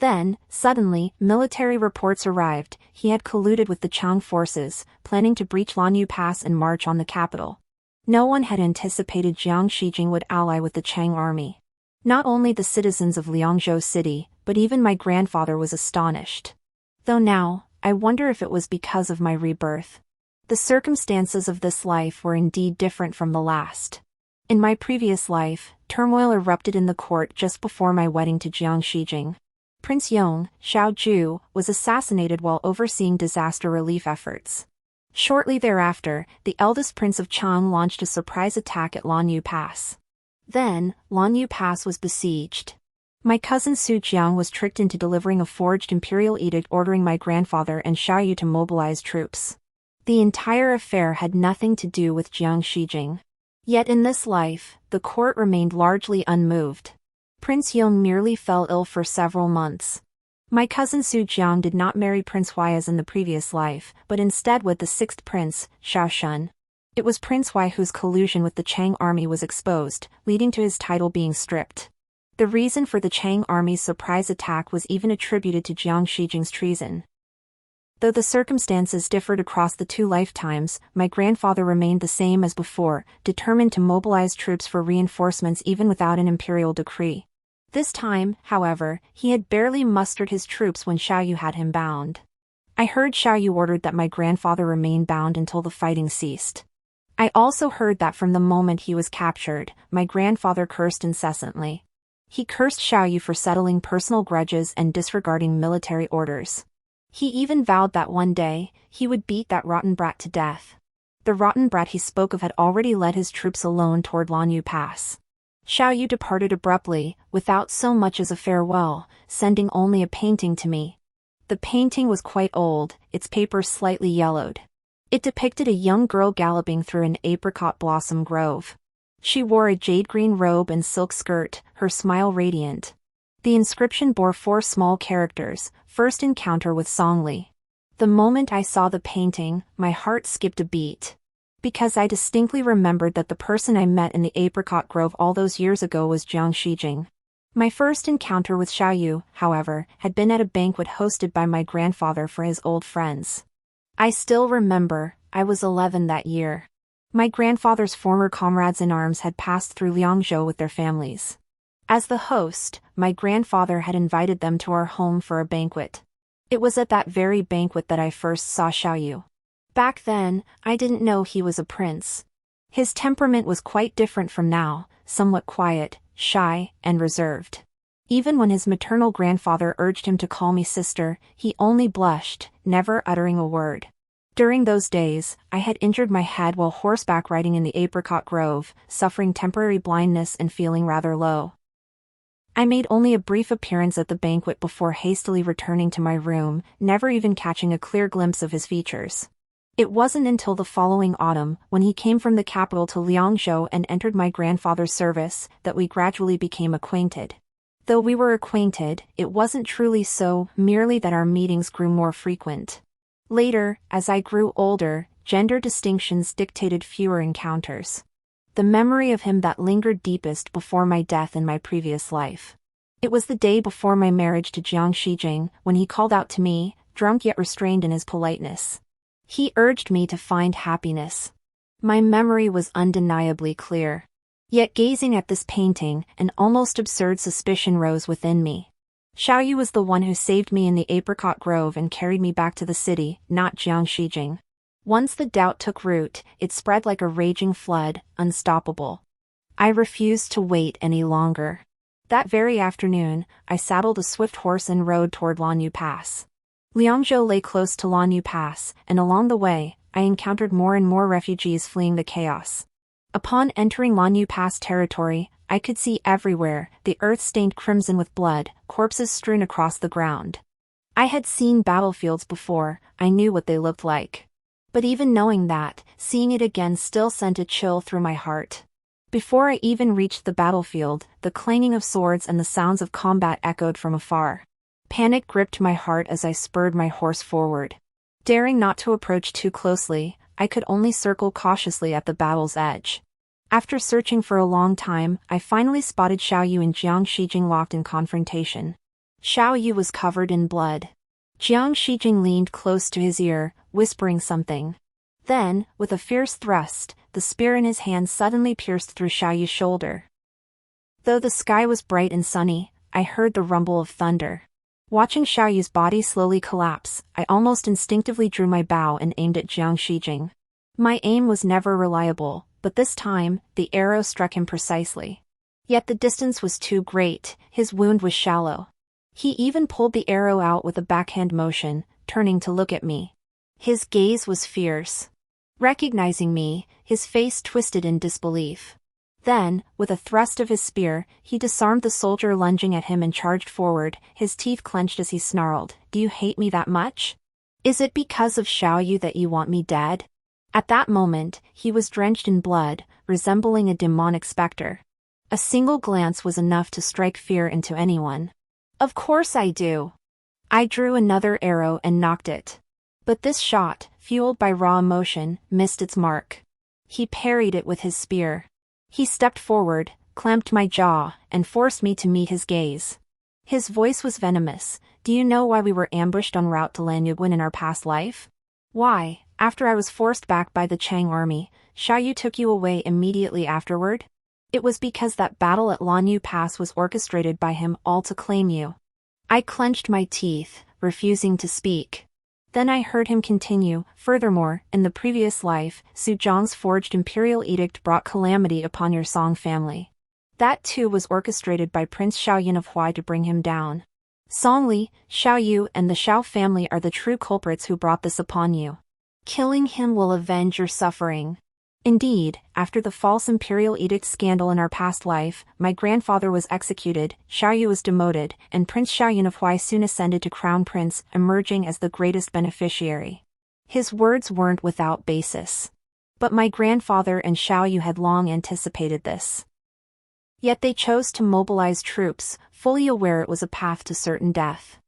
Then, suddenly, military reports arrived. He had colluded with the Chang forces, planning to breach Lanyu Pass and march on the capital. No one had anticipated Jiang Shijing would ally with the Chang army. Not only the citizens of Liangzhou City, but even my grandfather was astonished. Though now, I wonder if it was because of my rebirth. The circumstances of this life were indeed different from the last. In my previous life, turmoil erupted in the court just before my wedding to Jiang Shijing. Prince Yong, Xiao Ju, was assassinated while overseeing disaster relief efforts. Shortly thereafter, the eldest prince of Chang launched a surprise attack at Lanyu Pass. Then, Lanyu Pass was besieged. My cousin Su Jiang was tricked into delivering a forged imperial edict ordering my grandfather and Xiao Yu to mobilize troops. The entire affair had nothing to do with Jiang Shijing. Yet in this life, the court remained largely unmoved. Prince Yong merely fell ill for several months. My cousin Su Jiang did not marry Prince Huai as in the previous life, but instead with the sixth prince, Xiao Shun. It was Prince Huai whose collusion with the Chang army was exposed, leading to his title being stripped. The reason for the Chang army's surprise attack was even attributed to Jiang Shijing's treason. Though the circumstances differed across the two lifetimes, my grandfather remained the same as before, determined to mobilize troops for reinforcements even without an imperial decree. This time, however, he had barely mustered his troops when Xiao Yu had him bound. I heard Xiao Yu ordered that my grandfather remain bound until the fighting ceased. I also heard that from the moment he was captured, my grandfather cursed incessantly. He cursed Xiao Yu for settling personal grudges and disregarding military orders. He even vowed that one day, he would beat that rotten brat to death. The rotten brat he spoke of had already led his troops alone toward Lanyu Pass. Xiao Yu departed abruptly, without so much as a farewell, sending only a painting to me. The painting was quite old, its paper slightly yellowed. It depicted a young girl galloping through an apricot blossom grove. She wore a jade-green robe and silk skirt, her smile radiant. The inscription bore 4 small characters: first encounter with Song Li. The moment I saw the painting, my heart skipped a beat. Because I distinctly remembered that the person I met in the apricot grove all those years ago was Jiang Shijing. My first encounter with Xiaoyu, however, had been at a banquet hosted by my grandfather for his old friends. I still remember, I was 11 that year. My grandfather's former comrades in arms had passed through Liangzhou with their families. As the host, my grandfather had invited them to our home for a banquet. It was at that very banquet that I first saw Xiaoyu. Back then, I didn't know he was a prince. His temperament was quite different from now, somewhat quiet, shy, and reserved. Even when his maternal grandfather urged him to call me sister, he only blushed, never uttering a word. During those days, I had injured my head while horseback riding in the apricot grove, suffering temporary blindness and feeling rather low. I made only a brief appearance at the banquet before hastily returning to my room, never even catching a clear glimpse of his features. It wasn't until the following autumn, when he came from the capital to Liangzhou and entered my grandfather's service, that we gradually became acquainted. Though we were acquainted, it wasn't truly so, merely that our meetings grew more frequent. Later, as I grew older, gender distinctions dictated fewer encounters. The memory of him that lingered deepest before my death in my previous life. It was the day before my marriage to Jiang Shijing, when he called out to me, drunk yet restrained in his politeness. He urged me to find happiness. My memory was undeniably clear. Yet gazing at this painting, an almost absurd suspicion rose within me. Xiaoyu was the one who saved me in the apricot grove and carried me back to the city, not Jiang Shijing. Once the doubt took root, it spread like a raging flood, unstoppable. I refused to wait any longer. That very afternoon, I saddled a swift horse and rode toward Lanyu Pass. Liangzhou lay close to Lanyu Pass, and along the way, I encountered more and more refugees fleeing the chaos. Upon entering Lanyu Pass territory, I could see everywhere, the earth stained crimson with blood, corpses strewn across the ground. I had seen battlefields before, I knew what they looked like. But even knowing that, seeing it again still sent a chill through my heart. Before I even reached the battlefield, the clanging of swords and the sounds of combat echoed from afar. Panic gripped my heart as I spurred my horse forward. Daring not to approach too closely, I could only circle cautiously at the battle's edge. After searching for a long time, I finally spotted Xiaoyu and Jiang Shijing locked in confrontation. Xiaoyu was covered in blood. Jiang Shijing leaned close to his ear, whispering something. Then, with a fierce thrust, the spear in his hand suddenly pierced through Xiaoyu's shoulder. Though the sky was bright and sunny, I heard the rumble of thunder. Watching Xiaoyu's body slowly collapse, I almost instinctively drew my bow and aimed at Jiang Shijing. My aim was never reliable, but this time, the arrow struck him precisely. Yet the distance was too great, his wound was shallow. He even pulled the arrow out with a backhand motion, turning to look at me. His gaze was fierce. Recognizing me, his face twisted in disbelief. Then, with a thrust of his spear, he disarmed the soldier lunging at him and charged forward, his teeth clenched as he snarled, "Do you hate me that much? Is it because of Xiaoyu that you want me dead?" At that moment, he was drenched in blood, resembling a demonic specter. A single glance was enough to strike fear into anyone. "Of course I do." I drew another arrow and knocked it. But this shot, fueled by raw emotion, missed its mark. He parried it with his spear. He stepped forward, clamped my jaw, and forced me to meet his gaze. His voice was venomous. "Do you know why we were ambushed en route to Lanyuguan in our past life? Why, after I was forced back by the Chang army, Xiaoyu took you away immediately afterward? It was because that battle at Lanyu Pass was orchestrated by him all to claim you." I clenched my teeth, refusing to speak. Then I heard him continue, "Furthermore, in the previous life, Su Zhang's forged imperial edict brought calamity upon your Song family. That too was orchestrated by Prince Xiaoyan of Huai to bring him down. Song Li, Xiaoyu and the Xiao family are the true culprits who brought this upon you. Killing him will avenge your suffering." Indeed, after the false imperial edict scandal in our past life, my grandfather was executed, Xiaoyu was demoted, and Prince Xiaoyan of Huai soon ascended to crown prince, emerging as the greatest beneficiary. His words weren't without basis. But my grandfather and Xiaoyu had long anticipated this. Yet they chose to mobilize troops, fully aware it was a path to certain death.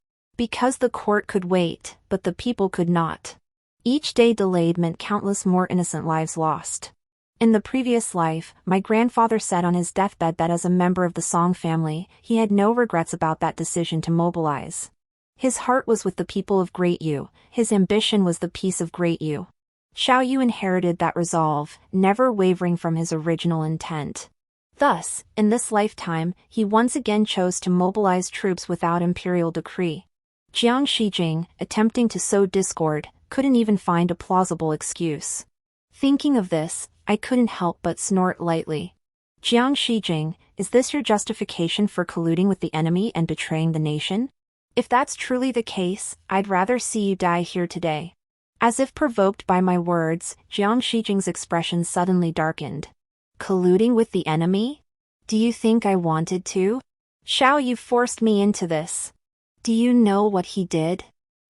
Because the court could wait, but the people could not. Each day delayed meant countless more innocent lives lost. In the previous life, my grandfather said on his deathbed that as a member of the Song family, he had no regrets about that decision to mobilize. His heart was with the people of Great U, his ambition was the peace of Great U. Xiao Yu inherited that resolve, never wavering from his original intent. Thus, in this lifetime, he once again chose to mobilize troops without imperial decree. Jiang Shijing, attempting to sow discord, couldn't even find a plausible excuse. Thinking of this, I couldn't help but snort lightly. Jiang Shijing, is this your justification for colluding with the enemy and betraying the nation? If that's truly the case, I'd rather see you die here today. As if provoked by my words, Jiang Shijing's expression suddenly darkened. Colluding with the enemy? Do you think I wanted to? Xiao Yu forced me into this. Do you know what he did?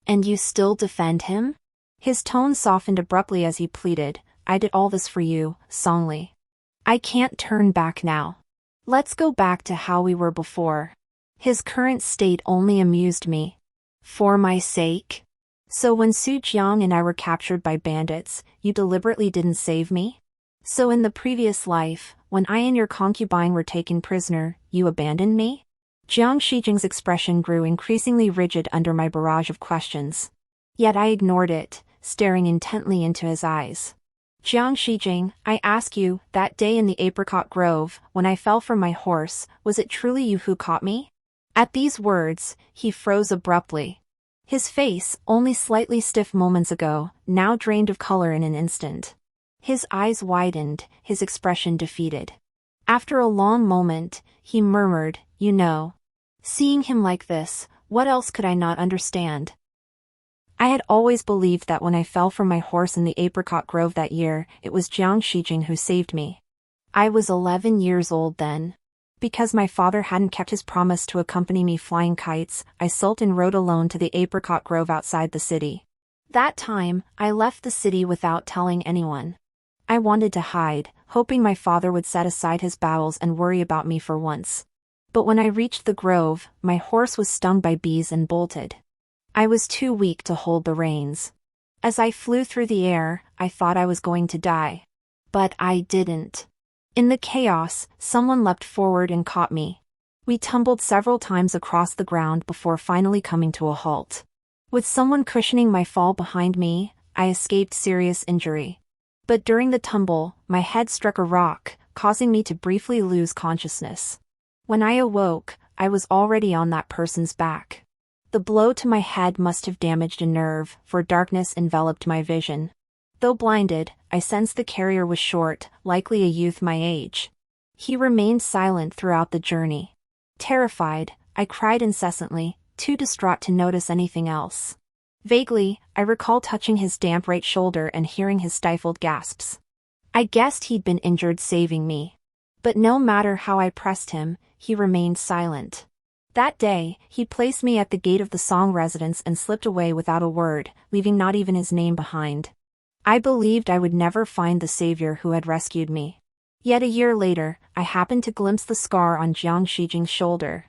And you still defend him? His tone softened abruptly as he pleaded, I did all this for you, Songli. I can't turn back now. Let's go back to how we were before. His current state only amused me. For my sake? So when Su Jiang and I were captured by bandits, you deliberately didn't save me? So in the previous life, when I and your concubine were taken prisoner, you abandoned me? Jiang Shijing's expression grew increasingly rigid under my barrage of questions. Yet I ignored it, staring intently into his eyes. Jiang Shijing, I ask you, that day in the apricot grove, when I fell from my horse, was it truly you who caught me? At these words, he froze abruptly. His face, only slightly stiff moments ago, now drained of color in an instant. His eyes widened, his expression defeated. After a long moment, he murmured, you know. Seeing him like this, what else could I not understand? I had always believed that when I fell from my horse in the apricot grove that year, it was Jiang Shijing who saved me. I was 11 years old then. Because my father hadn't kept his promise to accompany me flying kites, I sulked and rode alone to the apricot grove outside the city. That time, I left the city without telling anyone. I wanted to hide, hoping my father would set aside his bowels and worry about me for once. But when I reached the grove, my horse was stung by bees and bolted. I was too weak to hold the reins. As I flew through the air, I thought I was going to die. But I didn't. In the chaos, someone leapt forward and caught me. We tumbled several times across the ground before finally coming to a halt. With someone cushioning my fall behind me, I escaped serious injury. But during the tumble, my head struck a rock, causing me to briefly lose consciousness. When I awoke, I was already on that person's back. The blow to my head must have damaged a nerve, for darkness enveloped my vision. Though blinded, I sensed the carrier was short, likely a youth my age. He remained silent throughout the journey. Terrified, I cried incessantly, too distraught to notice anything else. Vaguely, I recall touching his damp right shoulder and hearing his stifled gasps. I guessed he'd been injured saving me. But no matter how I pressed him, he remained silent. That day, he placed me at the gate of the Song residence and slipped away without a word, leaving not even his name behind. I believed I would never find the savior who had rescued me. Yet a year later, I happened to glimpse the scar on Jiang Shijing's shoulder.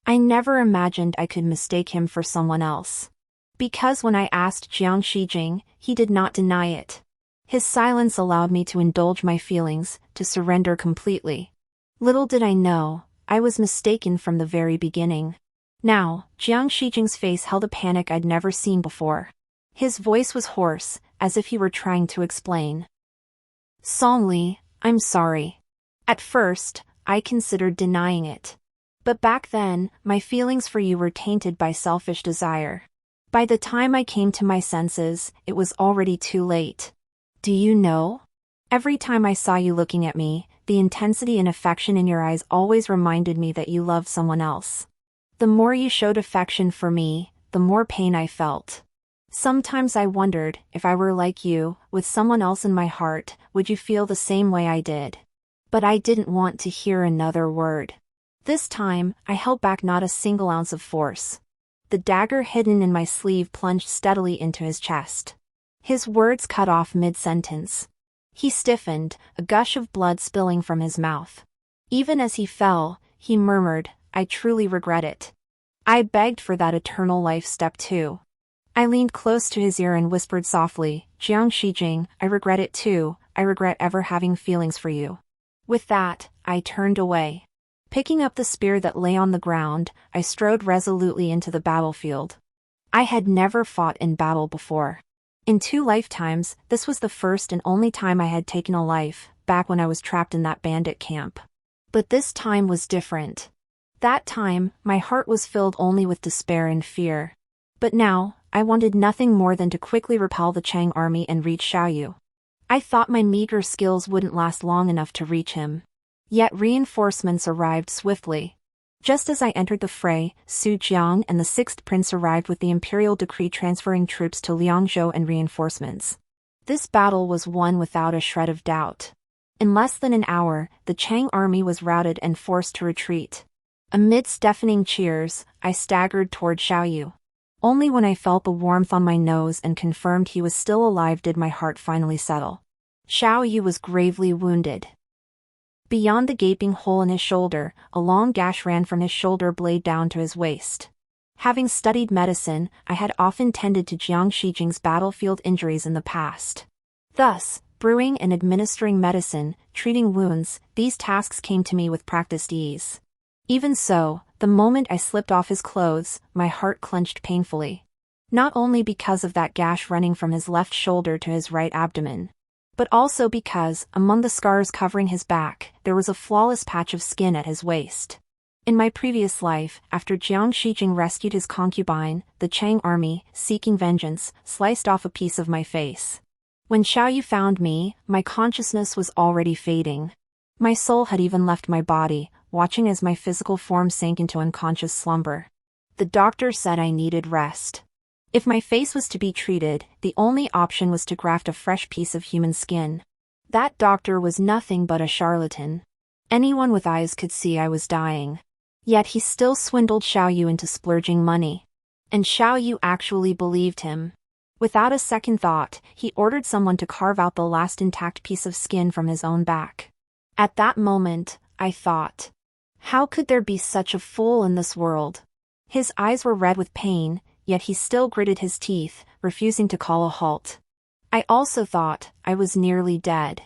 I never imagined I could mistake him for someone else. Because when I asked Jiang Shijing, he did not deny it. His silence allowed me to indulge my feelings, to surrender completely. Little did I know, I was mistaken from the very beginning. Now, Jiang Shijing's face held a panic I'd never seen before. His voice was hoarse, as if he were trying to explain. Songli, I'm sorry. At first, I considered denying it. But back then, my feelings for you were tainted by selfish desire. By the time I came to my senses, it was already too late. Do you know? Every time I saw you looking at me, the intensity and affection in your eyes always reminded me that you loved someone else. The more you showed affection for me, the more pain I felt. Sometimes I wondered, if I were like you, with someone else in my heart, would you feel the same way I did? But I didn't want to hear another word. This time, I held back not a single ounce of force. The dagger hidden in my sleeve plunged steadily into his chest. His words cut off mid-sentence. He stiffened, a gush of blood spilling from his mouth. Even as he fell, he murmured, I truly regret it. I begged for that eternal life step too. I leaned close to his ear and whispered softly, Jiang Shijing, I regret it too, I regret ever having feelings for you. With that, I turned away. Picking up the spear that lay on the ground, I strode resolutely into the battlefield. I had never fought in battle before. In 2 lifetimes, this was the first and only time I had taken a life, back when I was trapped in that bandit camp. But this time was different. That time, my heart was filled only with despair and fear. But now, I wanted nothing more than to quickly repel the Chang army and reach Xiaoyu. I thought my meager skills wouldn't last long enough to reach him. Yet reinforcements arrived swiftly. Just as I entered the fray, Su Jiang and the 6th prince arrived with the imperial decree transferring troops to Liangzhou and reinforcements. This battle was won without a shred of doubt. In less than an hour, the Chang army was routed and forced to retreat. Amidst deafening cheers, I staggered toward Xiaoyu. Only when I felt the warmth on my nose and confirmed he was still alive did my heart finally settle. Xiaoyu was gravely wounded. Beyond the gaping hole in his shoulder, a long gash ran from his shoulder blade down to his waist. Having studied medicine, I had often tended to Jiang Shijing's battlefield injuries in the past. Thus, brewing and administering medicine, treating wounds, these tasks came to me with practiced ease. Even so, the moment I slipped off his clothes, my heart clenched painfully. Not only because of that gash running from his left shoulder to his right abdomen, but also because, among the scars covering his back, there was a flawless patch of skin at his waist. In my previous life, after Jiang Shijing rescued his concubine, the Chang army, seeking vengeance, sliced off a piece of my face. When Xiaoyu found me, my consciousness was already fading. My soul had even left my body, watching as my physical form sank into unconscious slumber. The doctor said I needed rest. If my face was to be treated, the only option was to graft a fresh piece of human skin. That doctor was nothing but a charlatan. Anyone with eyes could see I was dying. Yet he still swindled Xiaoyu into splurging money. And Xiaoyu actually believed him. Without a second thought, he ordered someone to carve out the last intact piece of skin from his own back. At that moment, I thought, how could there be such a fool in this world? His eyes were red with pain, yet he still gritted his teeth, refusing to call a halt. I also thought I was nearly dead.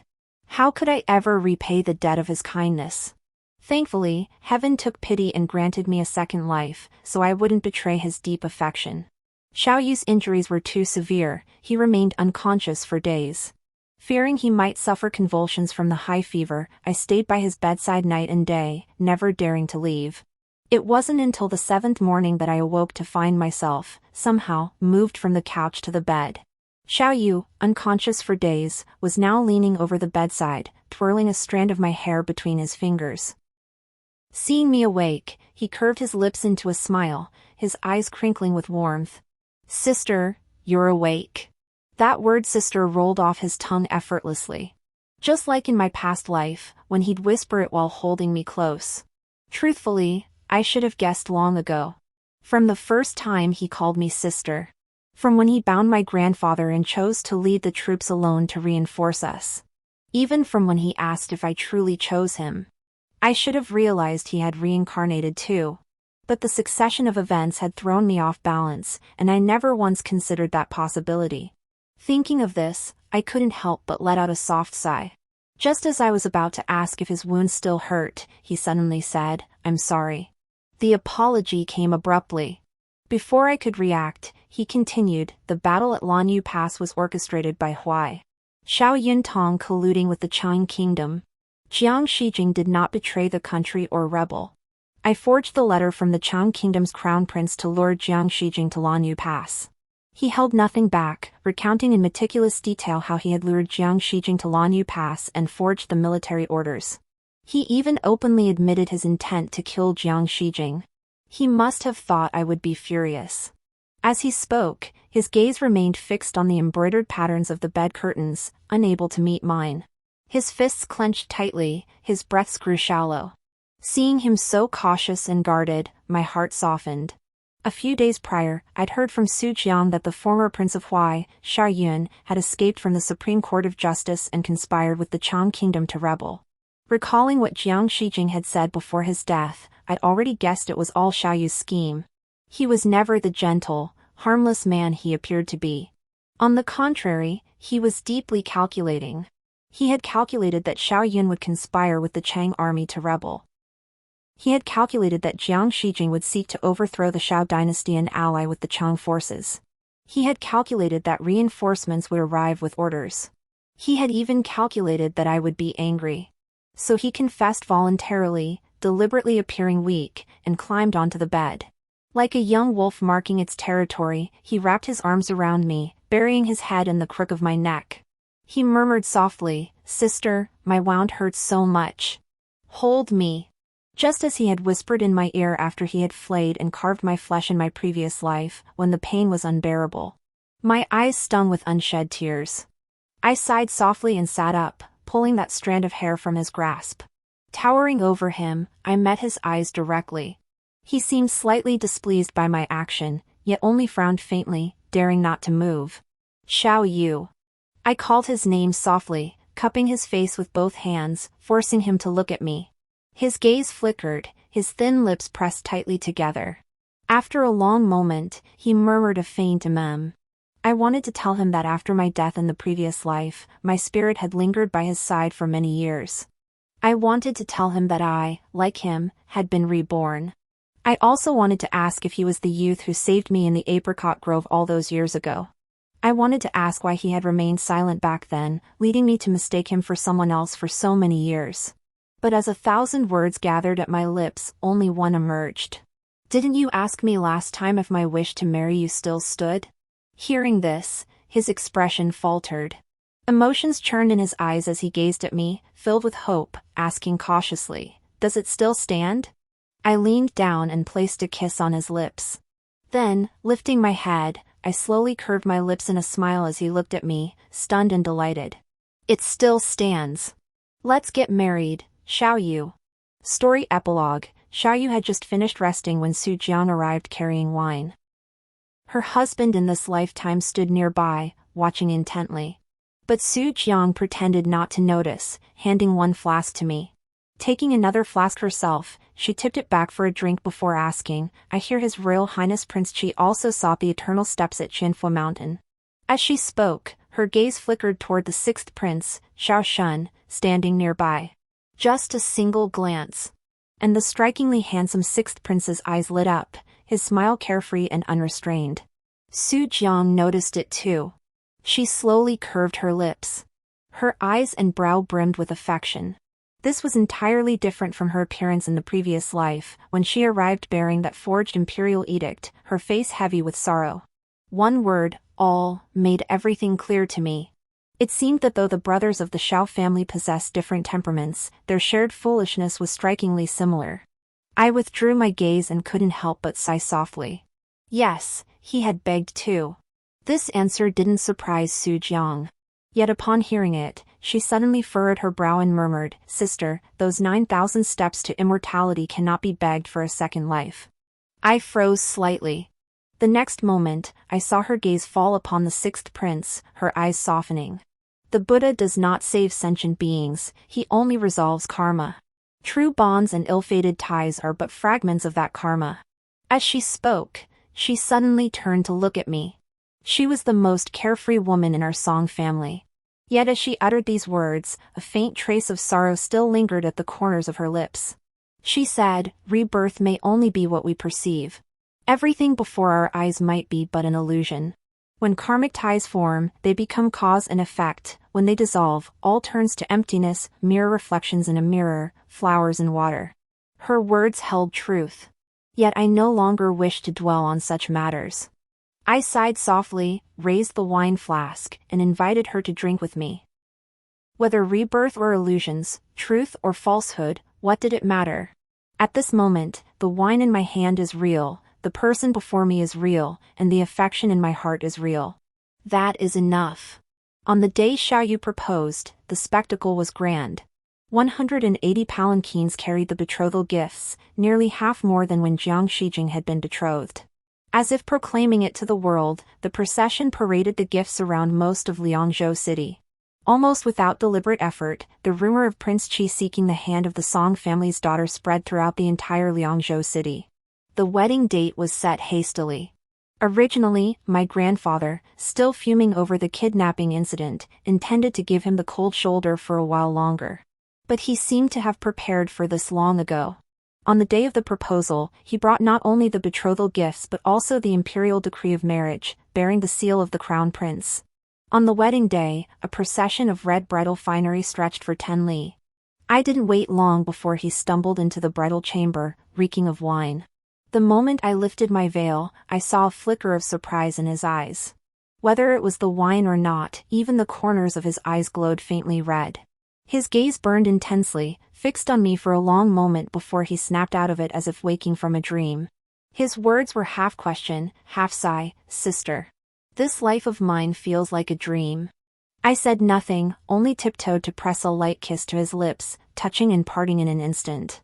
How could I ever repay the debt of his kindness? Thankfully, heaven took pity and granted me a second life, so I wouldn't betray his deep affection. Xiaoyu's injuries were too severe, he remained unconscious for days. Fearing he might suffer convulsions from the high fever, I stayed by his bedside night and day, never daring to leave. It wasn't until the 7th morning that I awoke to find myself, somehow, moved from the couch to the bed. Xiaoyu, unconscious for days, was now leaning over the bedside, twirling a strand of my hair between his fingers. Seeing me awake, he curved his lips into a smile, his eyes crinkling with warmth. Sister, you're awake. That word sister rolled off his tongue effortlessly. Just like in my past life, when he'd whisper it while holding me close. Truthfully, I should have guessed long ago. From the first time he called me sister. From when he bound my grandfather and chose to lead the troops alone to reinforce us. Even from when he asked if I truly chose him. I should have realized he had reincarnated too. But the succession of events had thrown me off balance, and I never once considered that possibility. Thinking of this, I couldn't help but let out a soft sigh. Just as I was about to ask if his wound still hurt, he suddenly said, I'm sorry. The apology came abruptly. Before I could react, he continued, the battle at Lanyu Pass was orchestrated by Huai Xiao Yuntong colluding with the Chang kingdom. Jiang Shijing did not betray the country or rebel. I forged the letter from the Chang kingdom's crown prince to lure Jiang Shijing to Lanyu Pass. He held nothing back, recounting in meticulous detail how he had lured Jiang Shijing to Lanyu Pass and forged the military orders. He even openly admitted his intent to kill Jiang Shijing. He must have thought I would be furious. As he spoke, his gaze remained fixed on the embroidered patterns of the bed curtains, unable to meet mine. His fists clenched tightly, his breaths grew shallow. Seeing him so cautious and guarded, my heart softened. A few days prior, I'd heard from Su Jiang that the former Prince of Huai, Sha Yun, had escaped from the Supreme Court of Justice and conspired with the Chang kingdom to rebel. Recalling what Jiang Shijing had said before his death, I'd already guessed it was all Xiaoyu's scheme. He was never the gentle, harmless man he appeared to be. On the contrary, he was deeply calculating. He had calculated that Xiao Yun would conspire with the Chang army to rebel. He had calculated that Jiang Shijing would seek to overthrow the Xiao dynasty and ally with the Chang forces. He had calculated that reinforcements would arrive with orders. He had even calculated that I would be angry. So he confessed voluntarily, deliberately appearing weak, and climbed onto the bed. Like a young wolf marking its territory, he wrapped his arms around me, burying his head in the crook of my neck. He murmured softly, "Sister, my wound hurts so much. Hold me." Just as he had whispered in my ear after he had flayed and carved my flesh in my previous life, when the pain was unbearable. My eyes stung with unshed tears. I sighed softly and sat up, pulling that strand of hair from his grasp. Towering over him, I met his eyes directly. He seemed slightly displeased by my action, yet only frowned faintly, daring not to move. "Xiao Yu." I called his name softly, cupping his face with both hands, forcing him to look at me. His gaze flickered, his thin lips pressed tightly together. After a long moment, he murmured a faint I wanted to tell him that after my death in the previous life, my spirit had lingered by his side for many years. I wanted to tell him that I, like him, had been reborn. I also wanted to ask if he was the youth who saved me in the apricot grove all those years ago. I wanted to ask why he had remained silent back then, leading me to mistake him for someone else for so many years. But as 1,000 words gathered at my lips, only one emerged. "Didn't you ask me last time if my wish to marry you still stood?" Hearing this, his expression faltered. Emotions churned in his eyes as he gazed at me, filled with hope, asking cautiously, "Does it still stand?" I leaned down and placed a kiss on his lips. Then, lifting my head, I slowly curved my lips in a smile as he looked at me, stunned and delighted. "It still stands. Let's get married, Xiao Yu." Story Epilogue. Xiao Yu had just finished resting when Su Jiang arrived carrying wine. Her husband in this lifetime stood nearby, watching intently. But Su Jiang pretended not to notice, handing one flask to me. Taking another flask herself, she tipped it back for a drink before asking, "I hear His Royal Highness Prince Qi also sought the eternal steps at Qianfu Mountain." As she spoke, her gaze flickered toward the sixth prince, Xiao Shun, standing nearby. Just a single glance. And the strikingly handsome sixth prince's eyes lit up, his smile carefree and unrestrained. Su Jiang noticed it too. She slowly curved her lips. Her eyes and brow brimmed with affection. This was entirely different from her appearance in the previous life, when she arrived bearing that forged imperial edict, her face heavy with sorrow. One word, all, made everything clear to me. It seemed that though the brothers of the Xiao family possessed different temperaments, their shared foolishness was strikingly similar. I withdrew my gaze and couldn't help but sigh softly. Yes, he had begged too. This answer didn't surprise Su Jiang. Yet upon hearing it, she suddenly furrowed her brow and murmured, "Sister, those 9,000 steps to immortality cannot be begged for a second life." I froze slightly. The next moment, I saw her gaze fall upon the sixth prince, her eyes softening. The Buddha does not save sentient beings, he only resolves karma. True bonds and ill-fated ties are but fragments of that karma. As she spoke, she suddenly turned to look at me. She was the most carefree woman in our Song family. Yet as she uttered these words, a faint trace of sorrow still lingered at the corners of her lips. She said, "Rebirth may only be what we perceive. Everything before our eyes might be but an illusion. When karmic ties form, they become cause and effect. When they dissolve, all turns to emptiness, mere reflections in a mirror, flowers in water." Her words held truth. Yet I no longer wished to dwell on such matters. I sighed softly, raised the wine flask, and invited her to drink with me. Whether rebirth or illusions, truth or falsehood, what did it matter? At this moment, the wine in my hand is real, the person before me is real, and the affection in my heart is real. That is enough. On the day Xiao Yu proposed, the spectacle was grand. 180 palanquins carried the betrothal gifts, nearly half more than when Jiang Shijing had been betrothed. As if proclaiming it to the world, the procession paraded the gifts around most of Liangzhou city. Almost without deliberate effort, the rumor of Prince Qi seeking the hand of the Song family's daughter spread throughout the entire Liangzhou city. The wedding date was set hastily. Originally, my grandfather, still fuming over the kidnapping incident, intended to give him the cold shoulder for a while longer. But he seemed to have prepared for this long ago. On the day of the proposal, he brought not only the betrothal gifts but also the imperial decree of marriage, bearing the seal of the crown prince. On the wedding day, a procession of red bridal finery stretched for 10 li. I didn't wait long before he stumbled into the bridal chamber, reeking of wine. The moment I lifted my veil, I saw a flicker of surprise in his eyes. Whether it was the wine or not, even the corners of his eyes glowed faintly red. His gaze burned intensely, fixed on me for a long moment before he snapped out of it as if waking from a dream. His words were half question, half sigh, "Sister. This life of mine feels like a dream." I said nothing, only tiptoed to press a light kiss to his lips, touching and parting in an instant.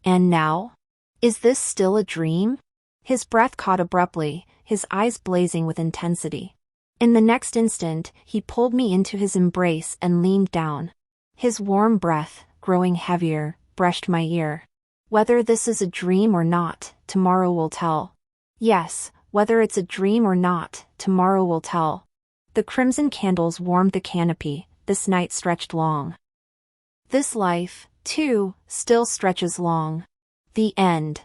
"And now? Is this still a dream?" His breath caught abruptly, his eyes blazing with intensity. In the next instant, he pulled me into his embrace and leaned down. His warm breath, growing heavier, brushed my ear. "Whether this is a dream or not, tomorrow will tell." Yes, whether it's a dream or not, tomorrow will tell. The crimson candles warmed the canopy, this night stretched long. This life, too, still stretches long. The end.